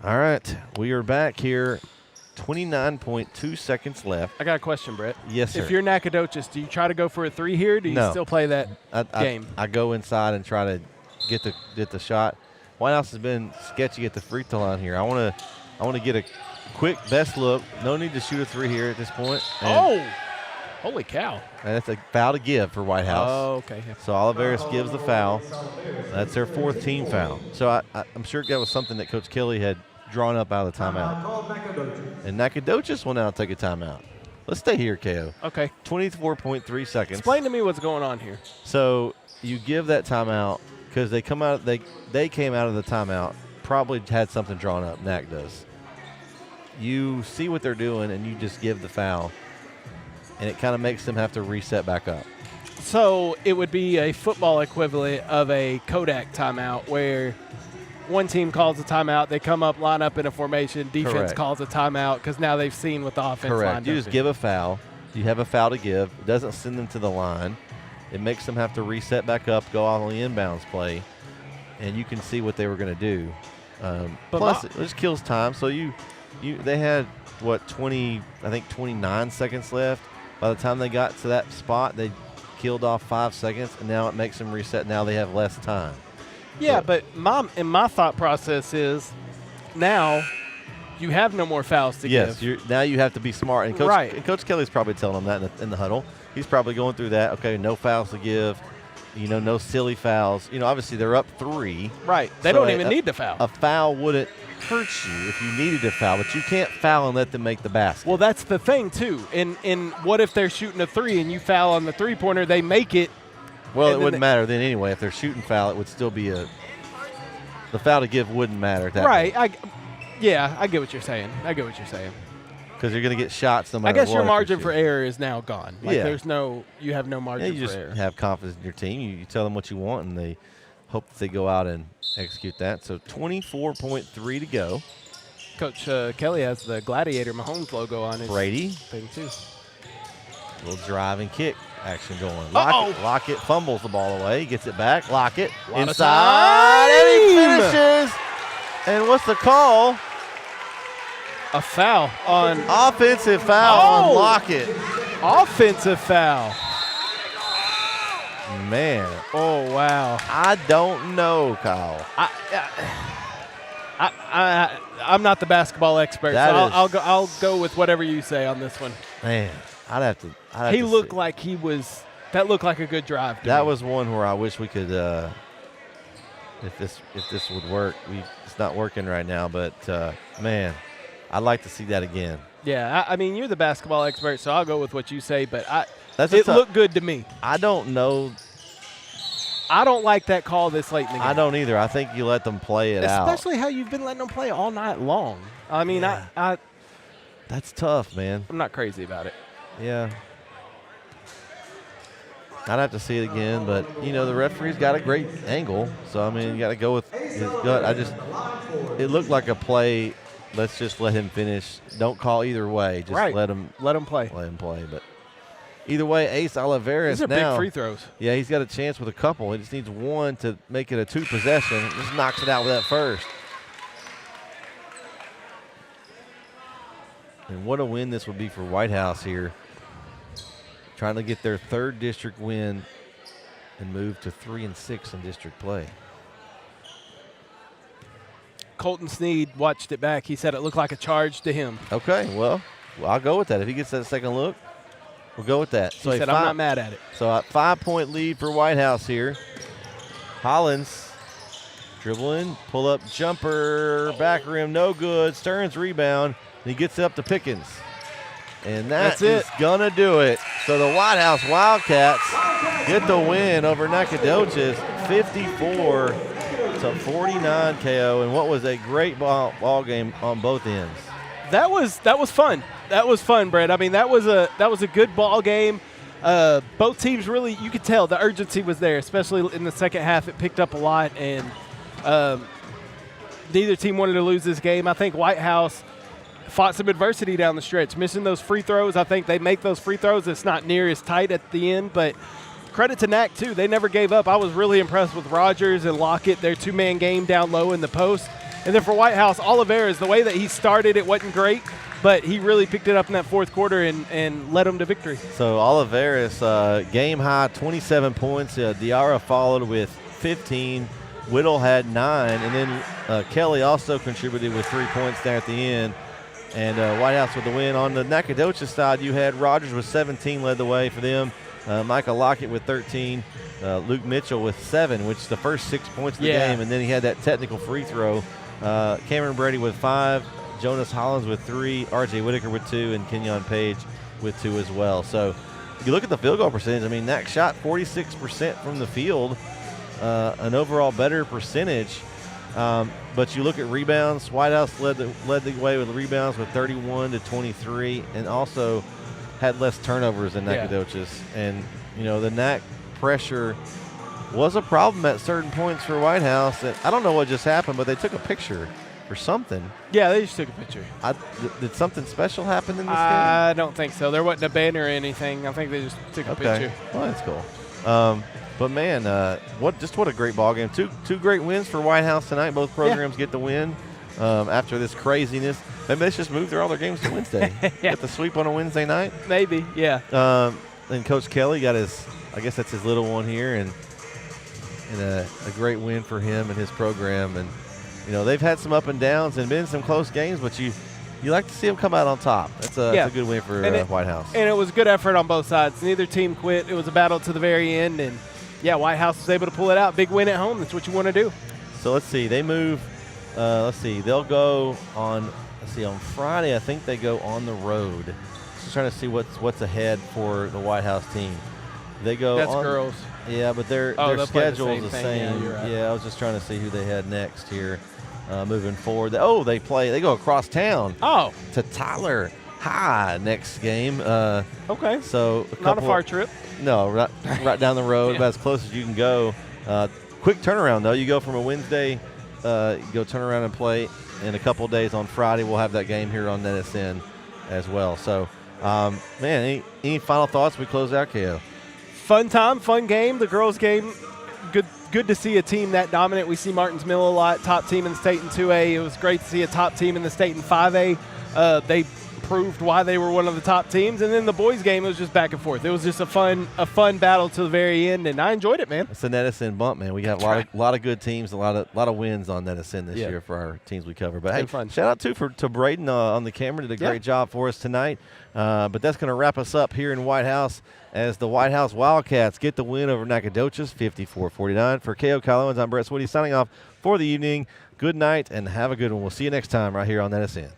All right, we are back here. 29.2 seconds left. I got a question, Brett. Yes, sir. If you're Nacogdoches, do you try to go for a 3 here? Or do you No. still play that game? I go inside and try to get the shot. Whitehouse has been sketchy at the free throw line here. I want to get a quick best look. No need to shoot a 3 here at this point. And Holy cow. and that's a foul to give for Whitehouse. Oh, okay. So Oliveras gives the foul. That's their 4th team foul. So I'm sure that was something that Coach Kelly had drawn up out of the timeout. And Nacogdoches will now take a timeout. Let's stay here, KO. Okay. 24.3 seconds. Explain to me what's going on here. So you give that timeout because they came out of the timeout, probably had something drawn up. Nac does. You see what they're doing, and you just give the foul, and it kind of makes them have to reset back up. So it would be a football equivalent of a Kodak timeout where one team calls a timeout, they come up, line up in a formation, defense Correct. calls a timeout because now they've seen what the offense Correct. lined You up just in. give a foul. You have a foul to give. It doesn't send them to the line. It makes them have to reset back up, go out on the inbounds play, and you can see what they were going to do. Plus, it just kills time. So they had, 29 seconds left. By the time they got to that spot, they killed off 5 seconds, and now it makes them reset. Now they have less time. Yeah, So- but my thought process is now you have no more fouls to Yes, give. now you have to be smart. And Coach, Right. and Coach Kelly's probably telling them that in the huddle. He's probably going through that. Okay, no fouls to give. No silly fouls. Obviously they're up 3. Right. They So don't even need the foul. A foul wouldn't hurt you if you needed a foul, but you can't foul and let them make the basket. Well, that's the thing, too. In what if they're shooting a 3 and you foul on the three-pointer, they make it. Well, and it then wouldn't matter then anyway. If they're shooting foul, it would still be the foul to give wouldn't matter at that Right. I get what you're saying. because you're going to get shots no matter I guess what your if margin you're for shooting. error is now gone. Like Yeah. you have no Yeah, margin you for just error. have confidence in your team. You tell them what you want, and they hope that they go out and execute that. So 24.3 to go. Coach Kelly has the Gladiator Mahomes logo on his Brady. thing, too. Little drive and kick action going. Lockett fumbles the ball away. Gets it back. Lockett inside. And he finishes. And what's the call? A foul on offensive foul on Lockett. Offensive foul. Man. Oh, wow. I don't know, Kyle. I'm not the basketball expert, so I'll go with whatever you say on this one. Man, I'd have to He looked like he was – that looked like a good drive to me. That was one where I wish we could if this would work. It's not working right now, but, man, I'd like to see that again. Yeah, I mean, you're the basketball expert, so I'll go with what you say, but it looked good to me. I don't know. I don't like that call this late in the game. I don't either. I think you let them play it out. Especially how you've been letting them play all night long. I mean, yeah. That's tough, man. I'm not crazy about it. Yeah. I'd have to see it again, but, the referee's got a great angle. So, I mean, you got to go with his gut. It looked like a play. Let's just let him finish. Don't call either way. Just let him play. Let him play. But either way, Ace Olivares These are now. big free throws. Yeah, he's got a chance with a couple. He just needs one to make it a 2-possession. Just knocks it out with that first. And what a win this would be for Whitehouse here. Trying to get their 3rd district win and move to 3-6 in district play. Colton Sneed watched it back. He said it looked like a charge to him. Okay, well, I'll go with that. If he gets that second look, we'll go with that. So he said, I'm not mad at it. So a 5-point lead for Whitehouse here. Hollins dribbling, pull up jumper, back rim, no good. Stearns rebound, and he gets it up to Pickens. And that's going to do it. So the Whitehouse Wildcats get the win over Nacogdoches, 54-49 KO, and what was a great ball game on both ends. That was fun. That was fun, Brett. I mean, that was a good ball game. Both teams really, you could tell the urgency was there, especially in the second half. It picked up a lot, and neither team wanted to lose this game. I think Whitehouse fought some adversity down the stretch, missing those free throws. I think they make those free throws. It's not near as tight at the end, but credit to Nac, too. They never gave up. I was really impressed with Rogers and Lockett, their 2-man game down low in the post. And then for Whitehouse, Oliveras, the way that he started, it wasn't great, but he really picked it up in that fourth quarter and led them to victory. So Oliveras, game high, 27 points. Diarra followed with 15. Whittle had 9. And then Kelly also contributed with 3 points there at the end. And Whitehouse with the win. On the Nacogdoches side, you had Rogers with 17 led the way for them. Michael Lockett with 13. Luke Mitchell with 7, which is the first 6 points of the game. And then he had that technical free throw. Cameron Brady with 5. Jonas Hollins with 3. R.J. Whitaker with 2. And Kenyon Page with 2 as well. So you look at the field goal percentage. I mean, Nac shot 46% from the field, an overall better percentage. But you look at rebounds, Whitehouse led the way with rebounds with 31-23, and also had less turnovers than Nacogdoches. And, the Nac pressure was a problem at certain points for Whitehouse. And I don't know what just happened, but they took a picture or something. Yeah, they just took a picture. Did something special happen in this game? I don't think so. There wasn't a banner or anything. I think they just took a picture. Well, that's cool. But, man, what a great ball game. Two great wins for Whitehouse tonight. Both programs get the win after this craziness. Maybe they just moved all their games to Wednesday. Get the sweep on a Wednesday night. Maybe, yeah. And Coach Kelly got I guess that's his little one here, and a great win for him and his program. And, they've had some up and downs and been some close games, but you like to see them come out on top. That's a good win for Whitehouse. And it was good effort on both sides. Neither team quit. It was a battle to the very end, and Whitehouse was able to pull it out. Big win at home. That's what you want to do. So let's see. They move. They'll go on. On Friday, I think they go on the road. Just trying to see what's ahead for the Whitehouse team. They go. That's girls. Yeah, but their schedule is the same. Yeah, right. I was just trying to see who they had next here, moving forward. They go across town. To Tyler High next game. Okay. So not a far trip. No, right down the road, about as close as you can go. quick turnaround, though. You go from a Wednesday, go turn around and play in a couple days on Friday. We'll have that game here on NETSN as well. So, man, any final thoughts? We close out, KO. Fun time, fun game. The girls' game, good to see a team that dominant. We see Martins Mill a lot, top team in the state in 2A. It was great to see a top team in the state in 5A. They proved why they were one of the top teams. And then the boys' game, it was just back and forth. It was just a fun battle to the very end, and I enjoyed it, man. It's a NETSN bump, man. We got a lot of good teams, a lot of wins on NETSN this year for our teams we cover. But hey, fun. Shout out to Braden on the camera. Did a great job for us tonight. But that's going to wrap us up here in Whitehouse as the Whitehouse Wildcats get the win over Nacogdoches, 54-49. For KO Kyle Owens, I'm Brett Sweeney signing off for the evening. Good night and have a good one. We'll see you next time right here on NETSN.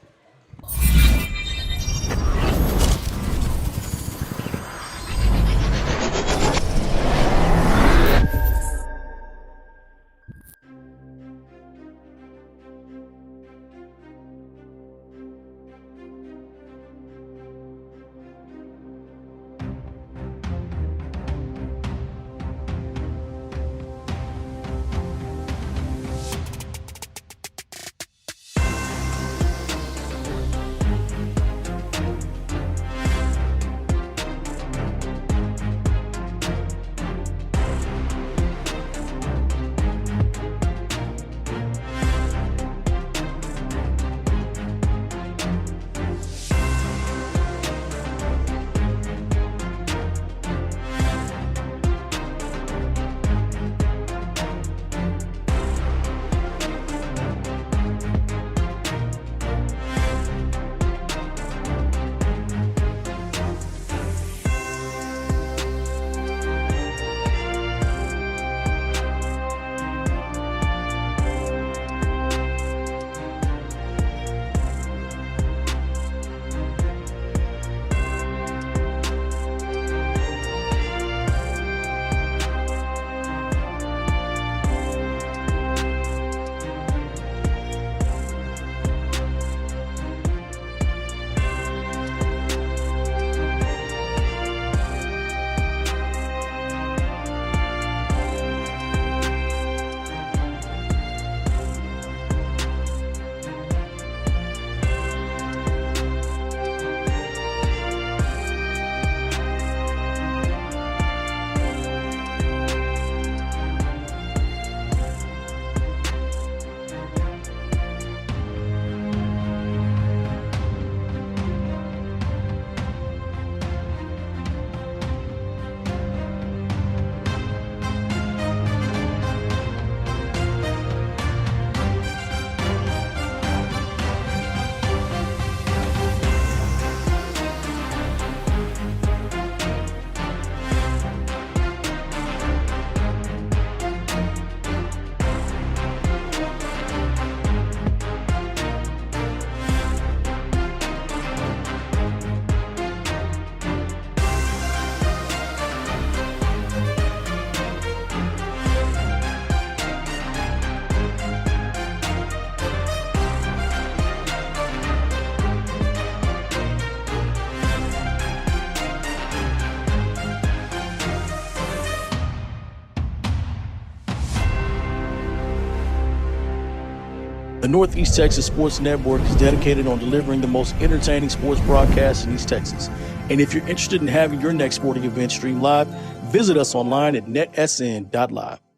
The Northeast Texas Sports Network is dedicated on delivering the most entertaining sports broadcasts in East Texas. And if you're interested in having your next sporting event streamed live, visit us online at netsn.live.